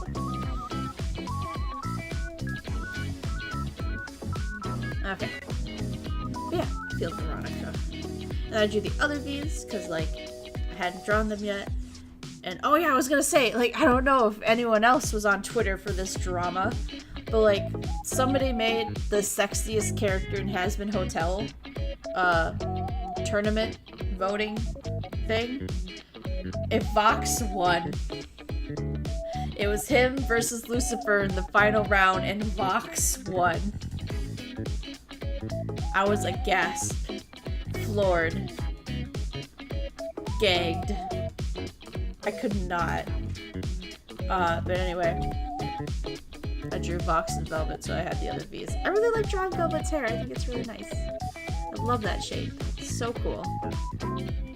Okay. But yeah, feel Veronica. And I drew the other V's, because, like, I hadn't drawn them yet. And, oh yeah, I was gonna say, like, I don't know if anyone else was on Twitter for this drama, but, like, somebody made the sexiest character in Hazbin Hotel tournament voting thing. If Vox won, it was him versus Lucifer in the final round, and Vox won. I was aghast, floored, gagged. I could not. But anyway, I drew Vox and Velvet, so I had the other V's. I really like drawing Velvet's hair. I think it's really nice. I love that shape. It's so cool.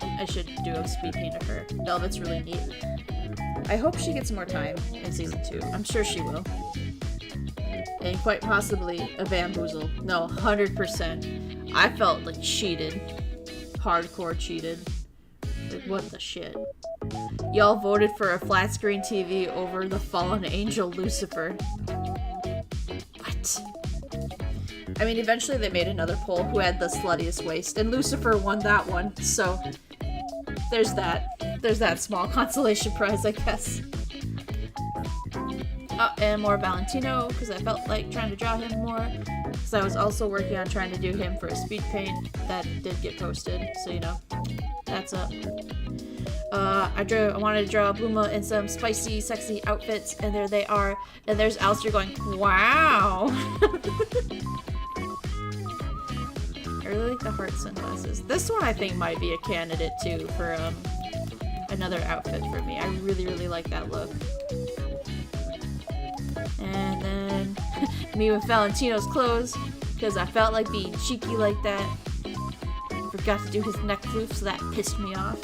I should do a speed paint of her. Velvet's really neat. I hope she gets more time in season 2. I'm sure she will. And quite possibly a bamboozle. No, 100%. I felt like cheated. Hardcore cheated. Like, what the shit? Y'all voted for a flat screen TV over the fallen angel Lucifer. What? I mean, eventually they made another poll who had the sluttiest waist, and Lucifer won that one, so there's that. There's that small consolation prize, I guess. Oh, and more Valentino, because I felt like trying to draw him more. Because I was also working on trying to do him for a speed paint that did get posted, so you know, that's up. I wanted to draw Bluma in some spicy, sexy outfits, and there they are. And there's Alastor going, wow! I really like the heart sunglasses. This one I think might be a candidate too for another outfit for me. I really, really like that look. And then me with Valentino's clothes, because I felt like being cheeky like that. Forgot to do his neck floof, so that pissed me off.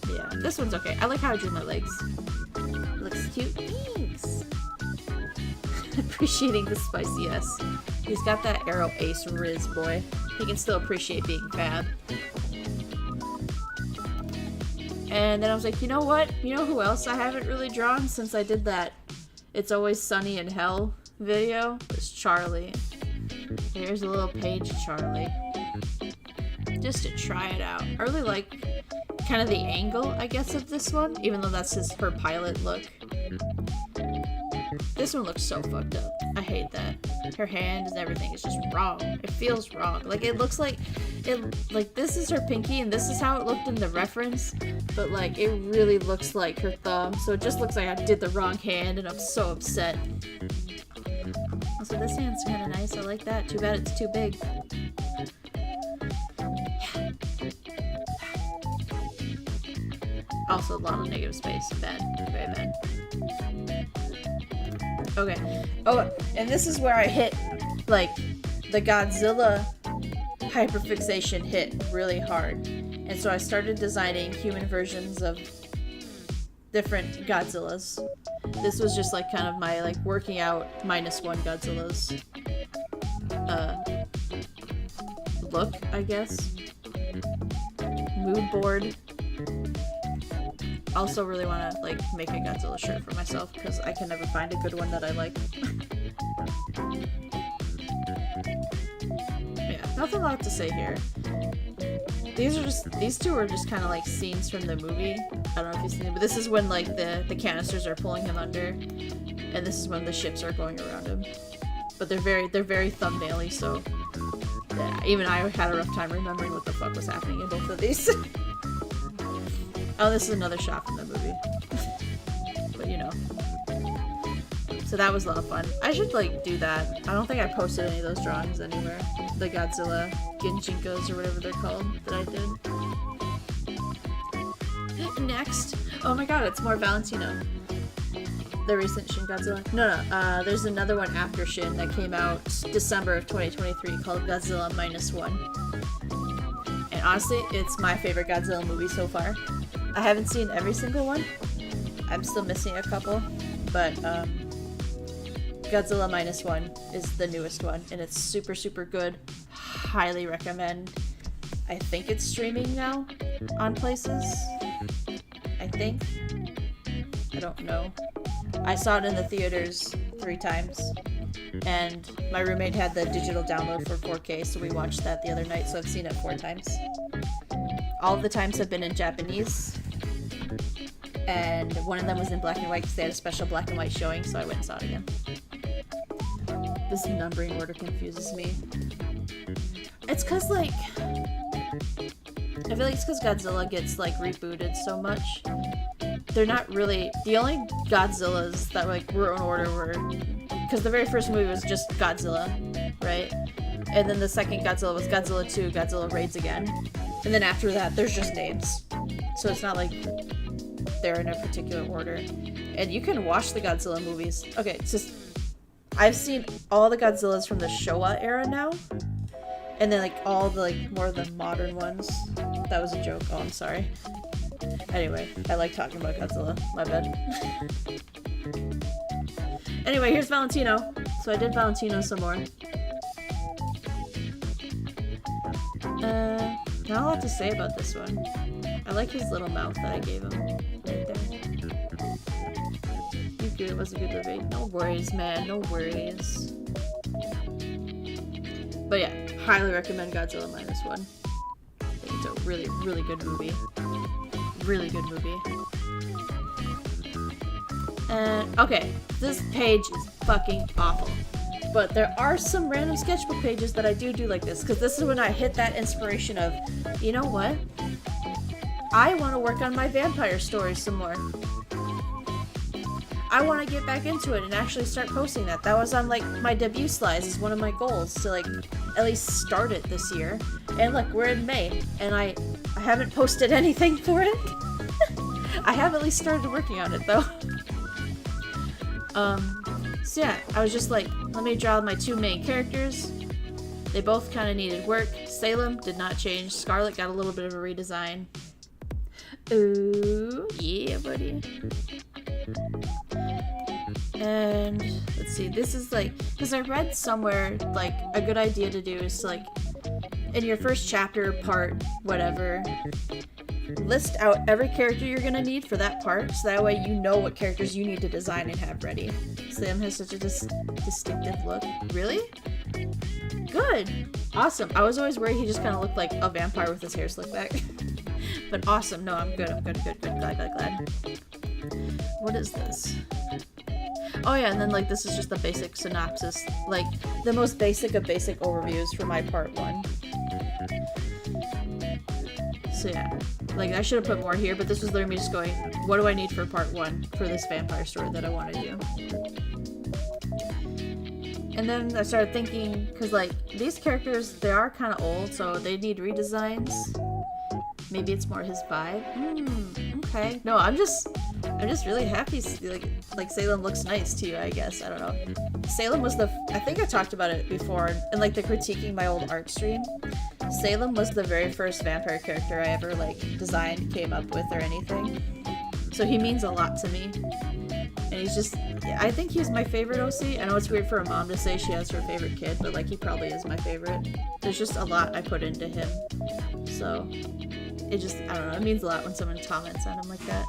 Yeah, this one's okay. I like how I drew my legs. Looks cute. Thanks. Appreciating the spiciness. He's got that arrow ace riz, boy. He can still appreciate being fab. And then I was like, you know what? You know who else I haven't really drawn since I did that It's Always Sunny in Hell video? It's Charlie. Here's a little page of Charlie. Just to try it out. I really like kind of the angle, I guess, of this one, even though that's her pilot look. This one looks so fucked up. I hate that. Her hand and everything is just wrong. It feels wrong. Like, it looks like this is her pinky and this is how it looked in the reference, but like it really looks like her thumb, so it just looks like I did the wrong hand and I'm so upset. Also, this hand's kind of nice. I like that. Too bad it's too big. Also, a lot of negative space. Bad. Very bad. Okay. Oh, and this is where I hit, like, the Godzilla hyperfixation hit really hard. And so I started designing human versions of different Godzillas. This was just, like, kind of my, like, working out -1 Godzillas look, I guess. Mood board. Also really want to, like, make a Godzilla shirt for myself because I can never find a good one that I like. Yeah, nothing a lot to say here. These two are just kind of like scenes from the movie. I don't know if you've seen it, but this is when, like, the canisters are pulling him under, and this is when the ships are going around him. But they're very thumbnail-y, so yeah, even I had a rough time remembering what the fuck was happening in both of these. Oh, this is another shot from the movie. But, you know. So that was a lot of fun. I should, like, do that. I don't think I posted any of those drawings anywhere. The Godzilla Ginjinkas or whatever they're called that I did. Next. Oh my god, it's more Valentino. The recent Shin Godzilla. No, there's another one after Shin that came out December of 2023 called Godzilla -1. And honestly, it's my favorite Godzilla movie so far. I haven't seen every single one. I'm still missing a couple, but Godzilla -1 is the newest one, and it's super, super good. Highly recommend. I think it's streaming now on places. I think. I don't know. I saw it in the theaters 3 times, and my roommate had the digital download for 4K, so we watched that the other night, so I've seen it 4 times. All of the times have been in Japanese, and one of them was in black and white because they had a special black and white showing, so I went and saw it again. This numbering order confuses me. It's cause, like, I feel like it's cause Godzilla gets, like, rebooted so much. They're not really, the only Godzillas that, like, were in order were, because the very first movie was just Godzilla, right? And then the second Godzilla was Godzilla 2, Godzilla Raids Again. And then after that, there's just names. So it's not like they're in a particular order. And you can watch the Godzilla movies. Okay, it's just, I've seen all the Godzillas from the Showa era now. And then, like, all the, like, more of the modern ones. That was a joke. Oh, I'm sorry. Anyway, I like talking about Godzilla. My bad. Anyway, here's Valentino. So I did Valentino some more. Not a lot to say about this one. I like his little mouth that I gave him right there. It was a good movie. No worries, man. No worries. But yeah, highly recommend Godzilla -1. I think it's a really, really good movie. Really good movie. And, okay, this page is fucking awful. But there are some random sketchbook pages that I do like this, because this is when I hit that inspiration of, you know what? I want to work on my vampire stories some more. I want to get back into it and actually start posting that. That was on, like, my debut slides is one of my goals, to, like, at least start it this year. And look, we're in May, and I haven't posted anything for it. I have at least started working on it, though. So yeah, I was just like, let me draw my two main characters. They both kind of needed work. Salem did not change. Scarlet got a little bit of a redesign. Ooh, yeah, buddy. And let's see, this is like, because I read somewhere, like, a good idea to do is to, like, in your first chapter, part, whatever, list out every character you're gonna need for that part, so that way you know what characters you need to design and have ready. Sam has such a distinctive look. Really? Good! Awesome. I was always worried he just kind of looked like a vampire with his hair slicked back. But awesome. No, I'm good. Glad. What is this? Oh yeah, and then, like, this is just the basic synopsis. Like, the most basic of basic overviews for my part 1. So yeah, like, I should have put more here, but this was literally me just going, what do I need for part 1 for this vampire story that I want to do? And then I started thinking, because, like, these characters, they are kind of old, so they need redesigns. Maybe it's more his vibe. Okay. No, I'm just really happy. Like Salem looks nice to you, I guess. I don't know. Salem was I think I talked about it before, in, like, the critiquing my old art stream. Salem was the very first vampire character I ever, like, designed, came up with, or anything. So he means a lot to me. And he's just, I think he's my favorite OC. I know it's weird for a mom to say she has her favorite kid, but, like, he probably is my favorite. There's just a lot I put into him. So, it just, I don't know, it means a lot when someone comments on him like that.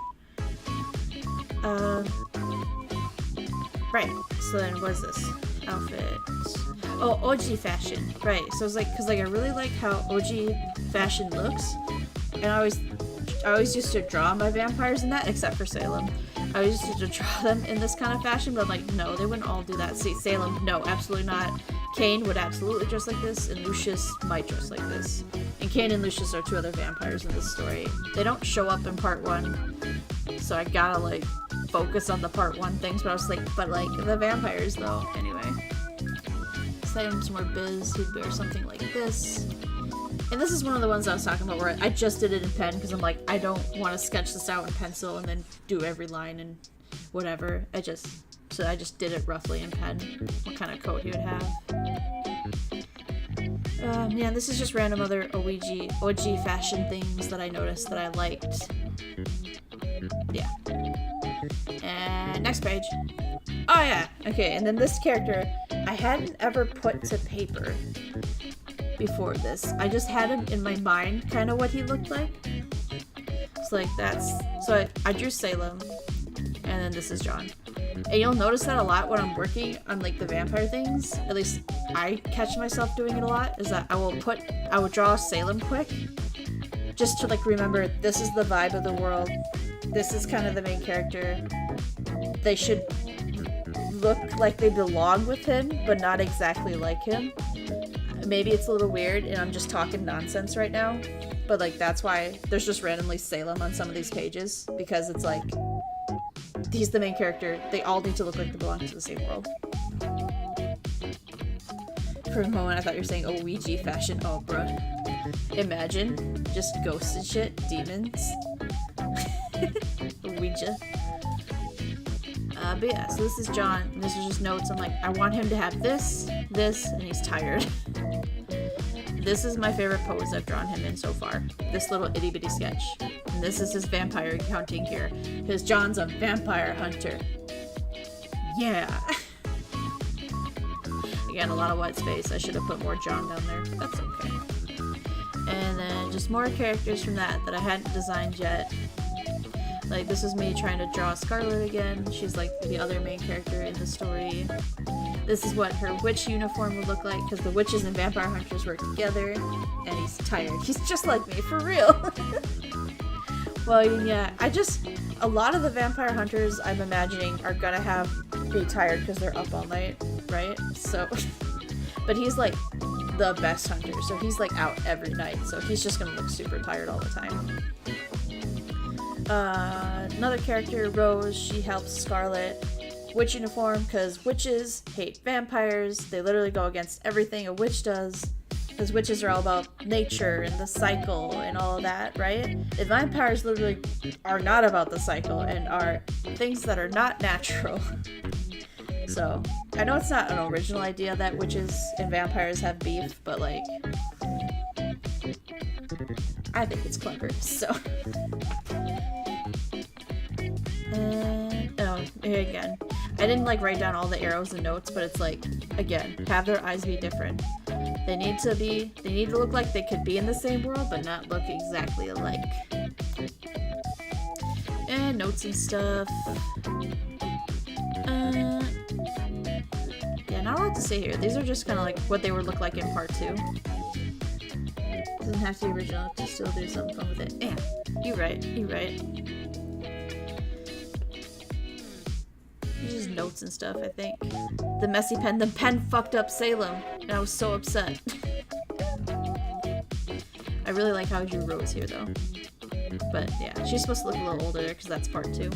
Right, so then what is this? Outfit. Oh, OG fashion. Right, so it's like, because, like, I really like how OG fashion looks. And I always used to draw my vampires in that, except for Salem. I always used to draw them in this kind of fashion, but I'm like, no, they wouldn't all do that. See, Salem, no, absolutely not. Kane would absolutely dress like this, and Lucius might dress like this. And Kane and Lucius are two other vampires in this story. They don't show up in part 1, so I gotta, like, focus on the part 1 things, but I was like, but, like, the vampires, though. Anyway. Salem's more biz, he'd wear something like this. And this is one of the ones I was talking about where I just did it in pen, because I'm like, I don't want to sketch this out in pencil and then do every line and whatever. So I just did it roughly in pen, what kind of coat he would have. Yeah, this is just random other OG fashion things that I noticed that I liked. Yeah. And next page. Oh yeah, okay, and then this character, I hadn't ever put to paper before this. I just had him in my mind, kind of what he looked like. It's like so I drew Salem, and then this is John. And you'll notice that a lot when I'm working on, like, the vampire things. At least I catch myself doing it a lot, is that I will draw Salem quick, just to, like, remember this is the vibe of the world. This is kind of the main character. They should look like they belong with him, but not exactly like him. Maybe it's a little weird and I'm just talking nonsense right now, but, like, that's why there's just randomly Salem on some of these pages, because it's like, he's the main character. They all need to look like they belong to the same world. For a moment I thought you were saying Ouija fashion. Oh, bruh. Imagine. Just ghosts and shit. Demons. Ouija. But yeah, so this is John, and this is just notes. I'm like, I want him to have this, and he's tired. This is my favorite pose I've drawn him in so far. This little itty bitty sketch. And this is his vampire hunting gear. Because John's a vampire hunter. Yeah. Again, a lot of white space. I should have put more John down there, but that's okay. And then just more characters from that I hadn't designed yet. Like, this is me trying to draw Scarlet again. She's like the other main character in the story. This is what her witch uniform would look like, because the witches and vampire hunters work together. And he's tired. He's just like me, for real. Well, yeah, a lot of the vampire hunters I'm imagining are gonna be tired because they're up all night, right? So, but he's like the best hunter, so he's like out every night, so he's just gonna look super tired all the time. Another character, Rose, she helps Scarlet. Witch uniform, because witches hate vampires. They literally go against everything a witch does, because witches are all about nature and the cycle and all of that, right? And vampires literally are not about the cycle and are things that are not natural. So, I know it's not an original idea that witches and vampires have beef, but like, I think it's clever, so. And, oh, here again. I didn't like write down all the arrows and notes, but it's like, again, have their eyes be different. They need to look like they could be in the same world, but not look exactly alike. And notes and stuff. Yeah, not a lot to say here. These are just kind of like what they would look like in part 2. Doesn't have to be original to still do something fun with it. Yeah, you're right. Just notes and stuff, I think. The messy pen. The pen fucked up Salem, and I was so upset. I really like how I drew Rose here, though. But yeah, she's supposed to look a little older because that's part 2.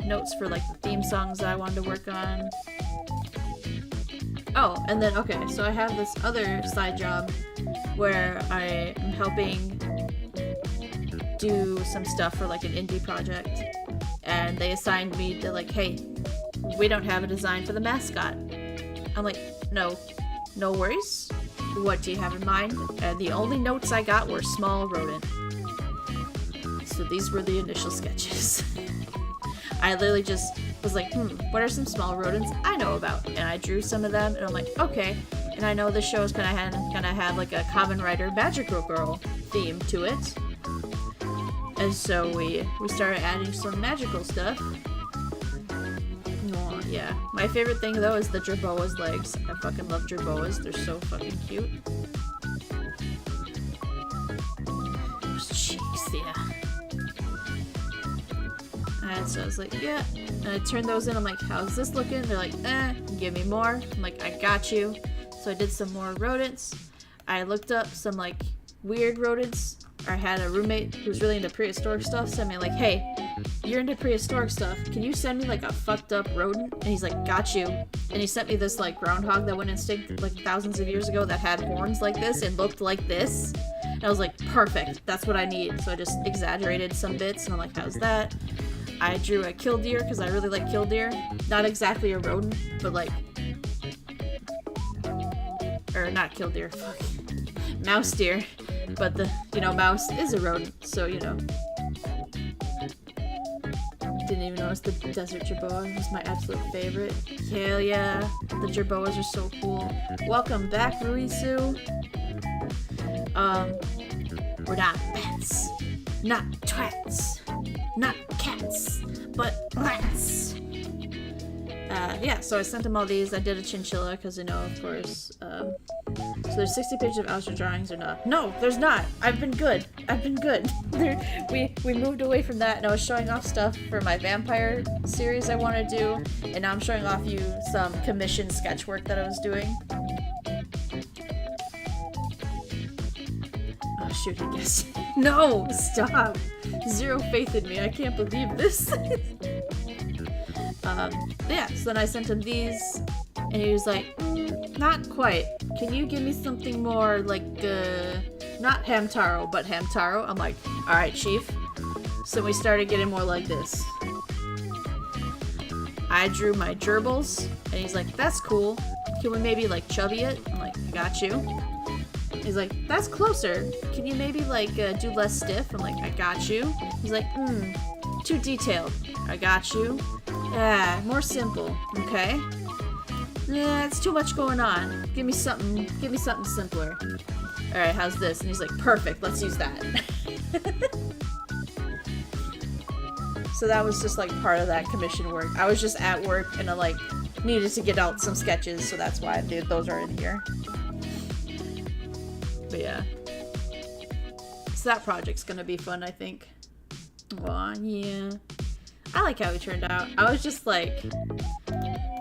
Notes for like the theme songs that I wanted to work on. Oh, and then, okay, so I have this other side job where I am helping do some stuff for like an indie project. And they assigned me to like, hey, we don't have a design for the mascot. I'm like, no worries. What do you have in mind? And the only notes I got were small rodent. So these were the initial sketches. I literally just was like, what are some small rodents I know about? And I drew some of them, and I'm like, okay. And I know this show is gonna have like a Kamen Rider Magical Girl theme to it. And so we started adding some magical stuff. Oh, yeah. My favorite thing, though, is the Jerboa's legs. I fucking love Jerboas. They're so fucking cute. Those cheeks, yeah. And so I was like, yeah. And I turned those in. I'm like, how's this looking? They're like, give me more. I'm like, I got you. So I did some more rodents. I looked up some, like, weird rodents. I had a roommate who's really into prehistoric stuff send me like, hey, you're into prehistoric stuff, can you send me like a fucked up rodent? And he's like, got you. And he sent me this like groundhog that went extinct like thousands of years ago that had horns like this and looked like this. And I was like, perfect, that's what I need. So I just exaggerated some bits and I'm like, how's that? I drew a killdeer because I really like killdeer. Not exactly a rodent, but like, or not killdeer, fuck, mouse deer. But the, mouse is a rodent, so, Didn't even notice the desert jerboa was my absolute favorite. Hell yeah, the jerboas are so cool. Welcome back, Ruisu. We're not bats, not twats, not cats, but rats. Yeah, so I sent him all these. I did a chinchilla because, of course, so there's 60 pages of alastor drawings or not? No, there's not. I've been good. We moved away from that, and I was showing off stuff for my vampire series I want to do, and now I'm showing off you some commissioned sketch work that I was doing. Oh, shoot, I guess. No, stop. Zero faith in me. I can't believe this. Yeah, so then I sent him these, and he was like, not quite. Can you give me something more like, not Hamtaro, but Hamtaro? I'm like, alright, chief. So we started getting more like this. I drew my gerbils, and he's like, that's cool. Can we maybe, like, chubby it? I'm like, I got you. He's like, that's closer. Can you maybe, like, do less stiff? I'm like, I got you. He's like, too detailed. I got you. More simple. Okay. Yeah, it's too much going on. Give me something simpler. Alright, how's this? And he's like, perfect, let's use that. So that was just like part of that commission work. I was just at work and I like needed to get out some sketches, so that's why those are in here. But yeah. So that project's gonna be fun, I think. Aw, yeah. I like how he turned out. I was just like,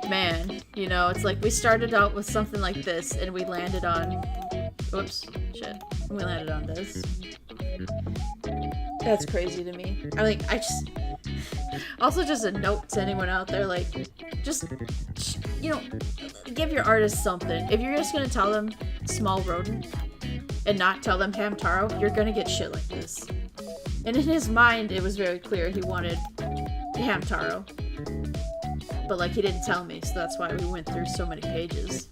man, you know, it's like we started out with something like this and we landed on, oops, shit. We landed on this. That's crazy to me. I mean, also just a note to anyone out there, like, just, you know, give your artist something. If you're just gonna tell them small rodent and not tell them Hamtaro, you're gonna get shit like this. And in his mind, it was very clear he wanted Hamtaro. But, like, he didn't tell me, so that's why we went through so many pages.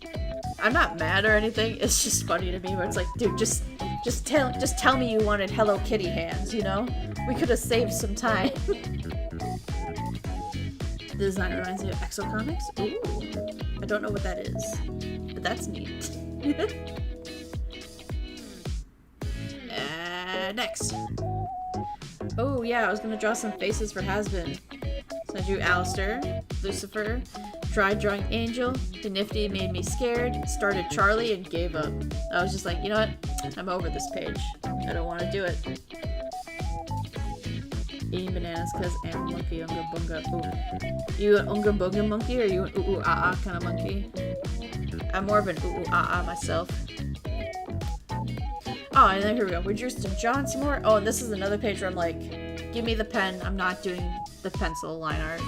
I'm not mad or anything, it's just funny to me where it's like, dude, just tell me you wanted Hello Kitty hands, you know? We could have saved some time. The design reminds me of Exo Comics? Ooh. I don't know what that is, but that's neat. Next. Oh yeah, I was gonna draw some faces for Hazbin. So I drew Alastor, Lucifer, tried drawing Angel, the Nifty made me scared, started Charlie, and gave up. I was just like, you know what? I'm over this page. I don't want to do it. Eating bananas because I'm a monkey, unga bunga. Ooh. You an unga bunga monkey or you an ooh ooh ah ah kind of monkey? I'm more of an ooh ooh ah ah myself. Oh, and then here we go. We drew some John some more. Oh, and this is another page where I'm like, give me the pen. I'm not doing the pencil line art.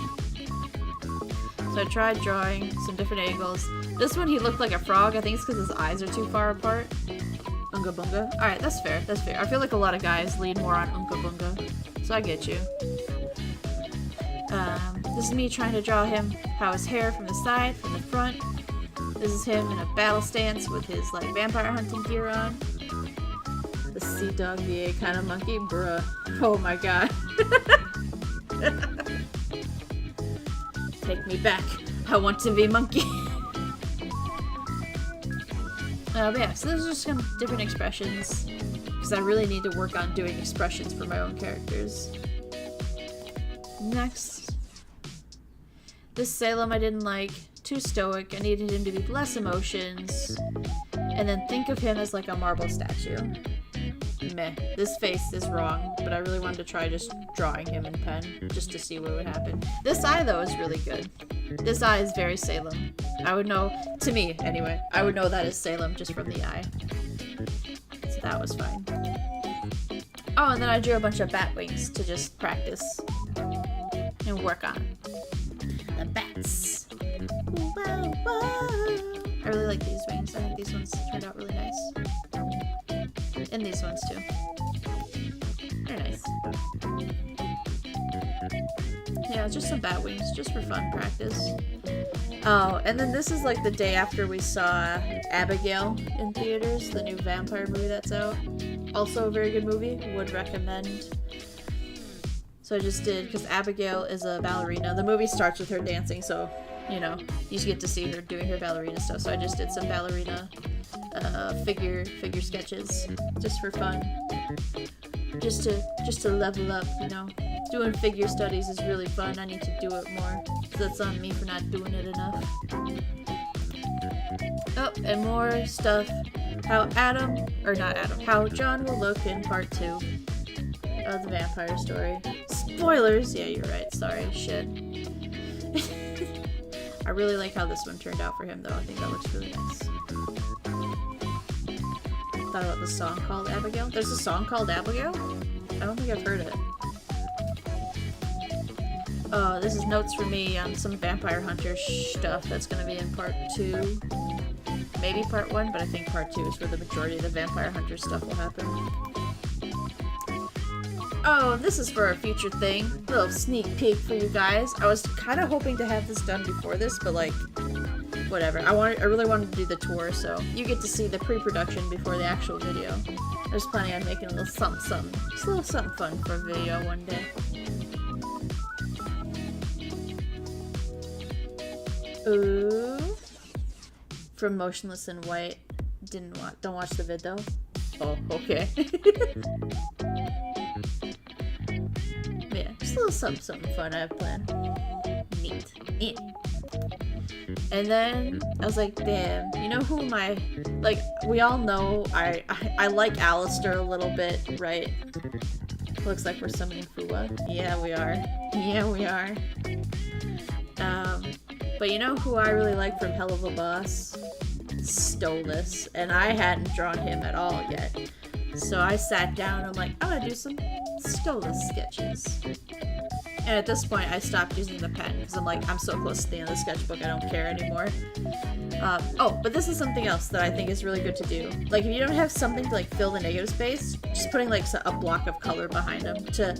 So I tried drawing some different angles. This one, he looked like a frog. I think it's because his eyes are too far apart. Unga bunga. Alright, that's fair. That's fair. I feel like a lot of guys lean more on unga bunga. So I get you. This is me trying to draw him, how his hair from the side, from the front. This is him in a battle stance with his like vampire hunting gear on. The sea dog VA kind of monkey, bruh. Oh my god. Take me back. I want to be monkey. But yeah, so there's just some different expressions. Because I really need to work on doing expressions for my own characters. Next. This Salem I didn't like. Too stoic. I needed him to be less emotions. And then think of him as like a marble statue. Meh. This face is wrong, but I really wanted to try just drawing him in pen, just to see what would happen. This eye, though, is really good. This eye is very Salem. I would know, to me, anyway, I would know that is Salem just from the eye. So that was fine. Oh, and then I drew a bunch of bat wings to just practice and work on. The bats. Whoa, whoa. I really like these wings. I think these ones turned out really nice. And these ones too. They're nice. Yeah, just some bat wings, just for fun practice. Oh, and then this is like the day after we saw Abigail in theaters, the new vampire movie that's out. Also a very good movie, would recommend. So I just did, because Abigail is a ballerina. The movie starts with her dancing, so, you know, you get to see her doing her ballerina stuff. So I just did some ballerina figure sketches, just for fun. Just to level up, you know. Doing figure studies is really fun. I need to do it more. So that's on me for not doing it enough. Oh, and more stuff. How how John will look in part 2 of the vampire story. Spoilers! Yeah, you're right. Sorry. Shit. I really like how this one turned out for him, though. I think that looks really nice. Thought about the song called Abigail. There's a song called Abigail? I don't think I've heard it. Oh, this is notes for me on some vampire hunter stuff that's gonna be in part 2. Maybe part 1, but I think part 2 is where the majority of the vampire hunter stuff will happen. Oh, this is for a future thing. A little sneak peek for you guys. I was kind of hoping to have this done before this, but like, whatever. I really wanted to do the tour, so you get to see the pre-production before the actual video. I was planning on making a little something. Just a little something fun for a video one day. Ooh. From Motionless in White. Don't watch the vid though. Oh, okay. Yeah, just a little something fun I have planned. Neat. Yeah. And then I was like, damn, you know who my, like, we all know I like Alastor a little bit, right? Looks like we're summoning Fuwa. Yeah, we are. Yeah, we are. But you know who I really like from Hell of a Boss? Stolas. And I hadn't drawn him at all yet. So I sat down and I'm like, I'm gonna do some Stolas sketches. And at this point, I stopped using the pen because I'm like, I'm so close to the end of the sketchbook, I don't care anymore. Oh, but this is something else that I think is really good to do. Like, if you don't have something to like fill the negative space, just putting like a block of color behind them to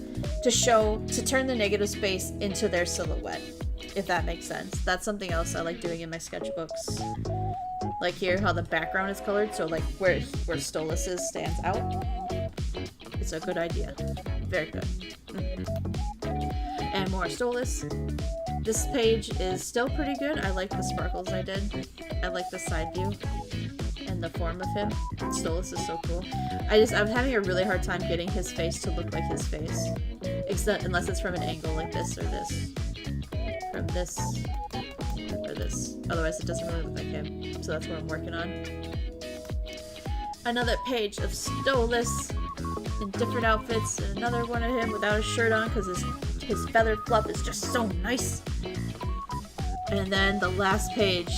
turn the negative space into their silhouette, if that makes sense. That's something else I like doing in my sketchbooks. Like here, how the background is colored, so like where Stolas is stands out. It's a good idea. Very good. And more Stolas. This page is still pretty good. I like the sparkles I did. I like the side view and the form of him. Stolas is so cool. I'm having a really hard time getting his face to look like his face. Except unless it's from an angle like this or this. From this or this. Otherwise it doesn't really look like him. So that's what I'm working on. Another page of Stolas in different outfits, and another one of him without a shirt on because his feathered fluff is just so nice. And then the last page.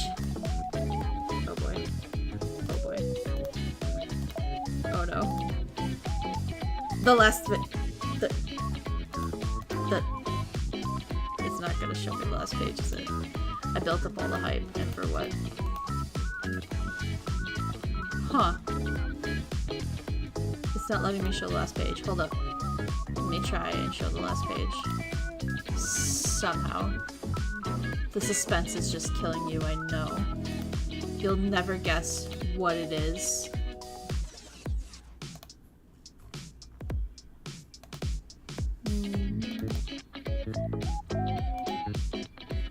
Oh boy. Oh boy. Oh no. The last bit. It's not gonna show me the last page, is it? I built up all the hype, and for what? Huh. It's not letting me show the last page. Hold up. Let me try and show the last page. Somehow. The suspense is just killing you, I know. You'll never guess what it is.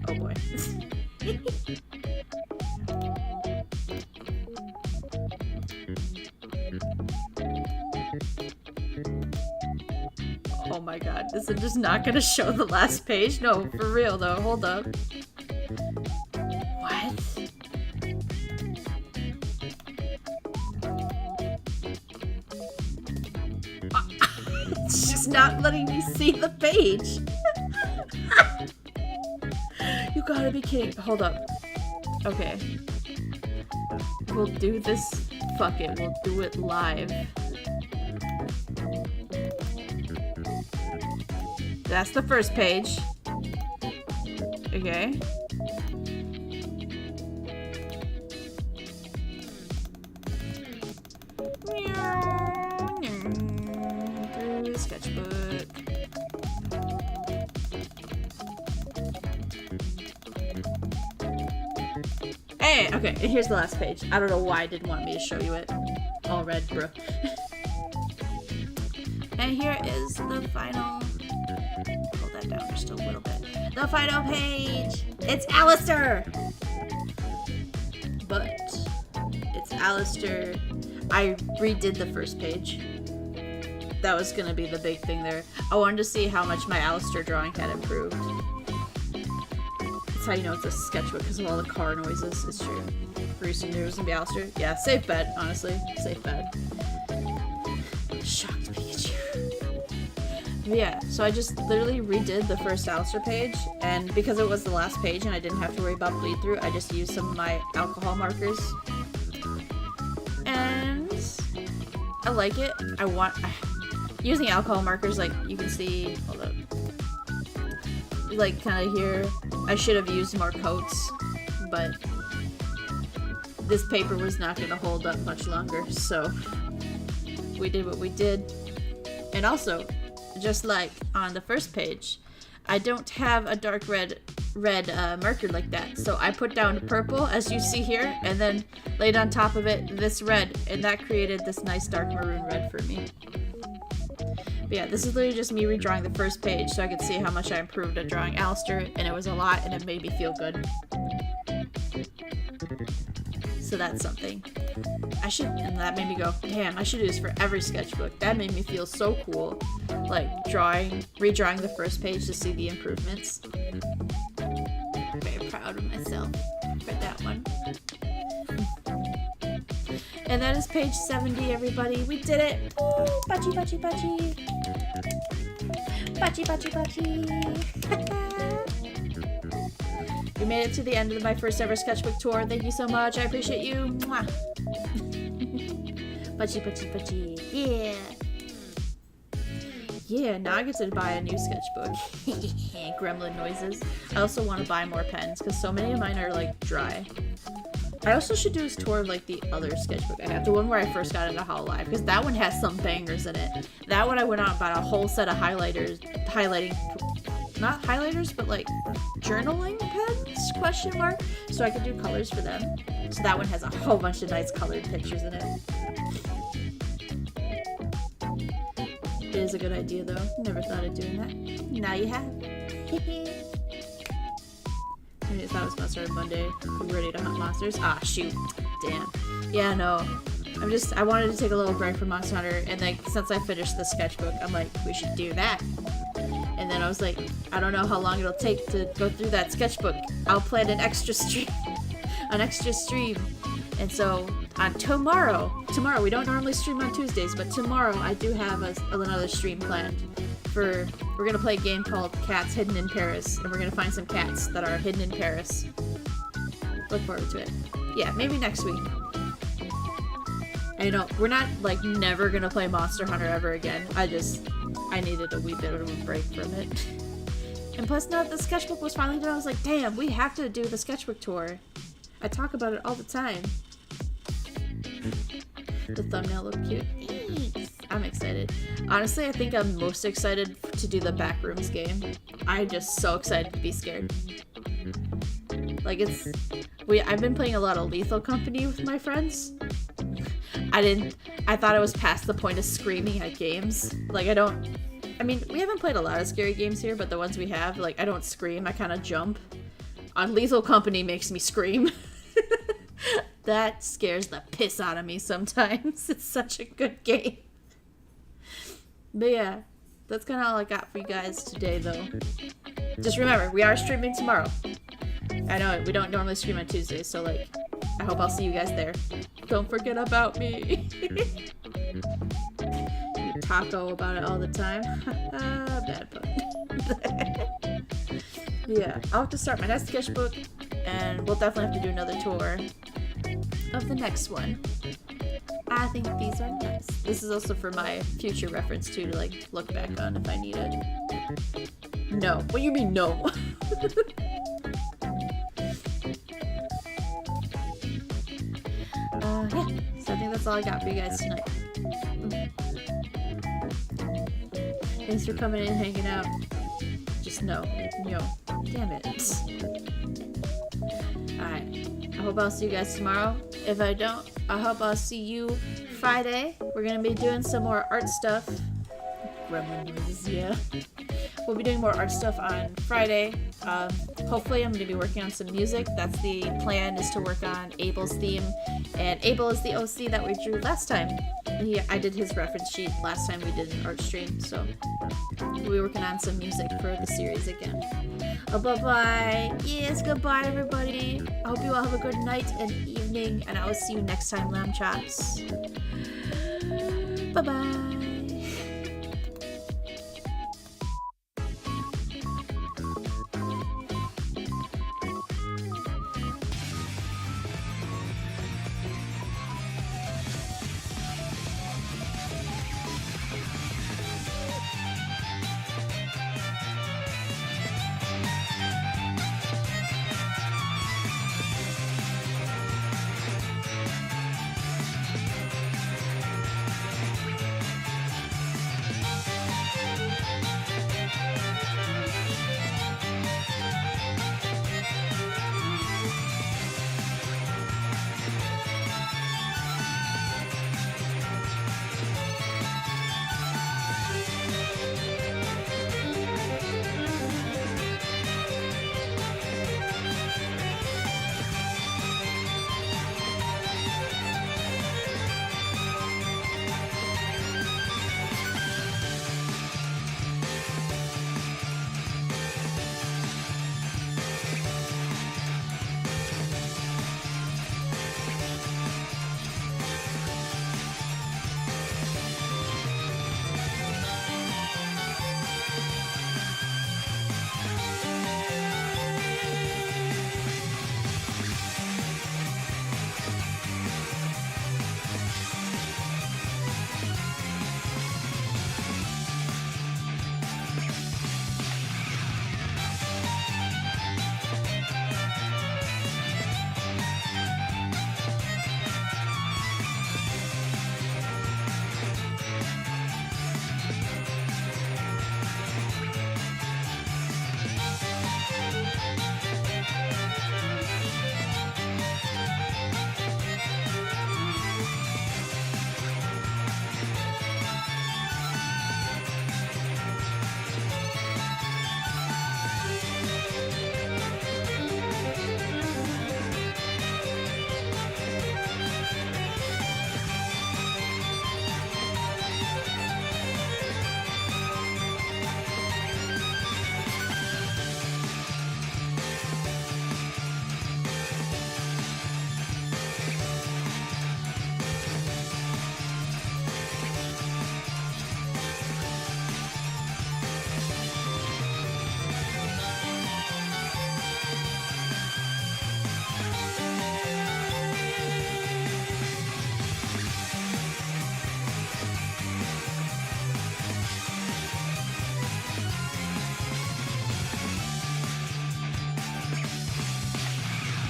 Oh boy. Oh my god, is it just not gonna show the last page? No, for real though, hold up. What? It's just not letting me see the page. You gotta be kidding. Hold up. Okay. We'll do this. Fuck it, we'll do it live. That's the first page. Okay. Through sketchbook. Hey, okay, and here's the last page. I don't know why I didn't want me to show you it. All red, bro. And here is the final. Hold that down just a little bit. The final page! It's Alastor! But it's Alastor. I redid the first page. That was gonna be the big thing there. I wanted to see how much my Alastor drawing had improved. That's how you know it's a sketchbook, because of all the car noises. It's true. Recently there was gonna be Alastor. Yeah, safe bet, honestly. Safe bet. Shocked Pikachu. Yeah, so I just literally redid the first Alastor page, and because it was the last page and I didn't have to worry about bleed through, I just used some of my alcohol markers. And I like it. Using alcohol markers, like you can see, hold up, like kind of here, I should have used more coats, but this paper was not going to hold up much longer, so we did what we did. And also, just like on the first page, I don't have a dark red marker like that, so I put down purple, as you see here, and then laid on top of it this red, and that created this nice dark maroon red for me. But yeah, this is literally just me redrawing the first page so I could see how much I improved at drawing Alastor, and it was a lot, and it made me feel good. So that's something. and that made me go, damn, I should do this for every sketchbook. That made me feel so cool. Like, redrawing the first page to see the improvements. Very proud of myself for that one. And that is page 70, everybody. We did it! Woo! Bachi, bachi, bachi! Bachi, bachi, bachi! We made it to the end of my first ever sketchbook tour. Thank you so much. I appreciate you. Mwah! Bachi, bachi, bachi. Yeah! Yeah, now I get to buy a new sketchbook. Gremlin noises. I also want to buy more pens because so many of mine are like dry. I also should do a tour of like the other sketchbook I have, the one where I first got into Hololive, because that one has some bangers in it. That one I went out and bought a whole set of not highlighters, but like journaling pens, question mark, so I could do colors for them. So that one has a whole bunch of nice colored pictures in it. It is a good idea though. Never thought of doing that. Now you have. I thought it was gonna start Monday. I'm ready to hunt monsters. Ah, shoot. Damn. Yeah, no. I wanted to take a little break from Monster Hunter, and like, since I finished the sketchbook, I'm like, we should do that. And then I was like, I don't know how long it'll take to go through that sketchbook. I'll plan an extra stream. And so, on tomorrow, we don't normally stream on Tuesdays, but tomorrow I do have another stream planned. We're gonna play a game called Cats Hidden in Paris, and we're gonna find some cats that are hidden in Paris. Look forward to it. Yeah, maybe next week. And you know, we're not like never gonna play Monster Hunter ever again. I needed a wee bit of a break from it. And plus now that the sketchbook was finally done, I was like, damn, we have to do the sketchbook tour. I talk about it all the time. The thumbnail looked cute. I'm excited. Honestly, I think I'm most excited to do the Backrooms game. I'm just so excited to be scared. Like, I've been playing a lot of Lethal Company with my friends. I thought I was past the point of screaming at games. Like, we haven't played a lot of scary games here, but the ones we have, like, I don't scream, I kind of jump. On Lethal Company makes me scream. That scares the piss out of me sometimes. It's such a good game. But yeah, that's kind of all I got for you guys today, though. Just remember, we are streaming tomorrow. I know, we don't normally stream on Tuesdays, so like, I hope I'll see you guys there. Don't forget about me. You taco about it all the time. Bad pun. Yeah, I'll have to start my next sketchbook, and we'll definitely have to do another tour of the next one. I think these are nice. This is also for my future reference too, to like look back on if I need it. No. What do you mean no? Yeah. So I think that's all I got for you guys tonight. Thanks for coming in and hanging out. Just no. Damn it. Alright. I hope I'll see you guys tomorrow. If I don't, I hope I'll see you Friday. We're gonna be doing some more art stuff. Gremlin noises, yeah. We'll be doing more art stuff on Friday. Hopefully I'm gonna be working on some music. That's the plan, is to work on Abel's theme. And Abel is the OC that we drew last time. I did his reference sheet last time we did an art stream, so we'll be working on some music for the series again. Bye-bye. Yes, goodbye, everybody. I hope you all have a good night and evening, and I will see you next time, lamb chops. Bye-bye.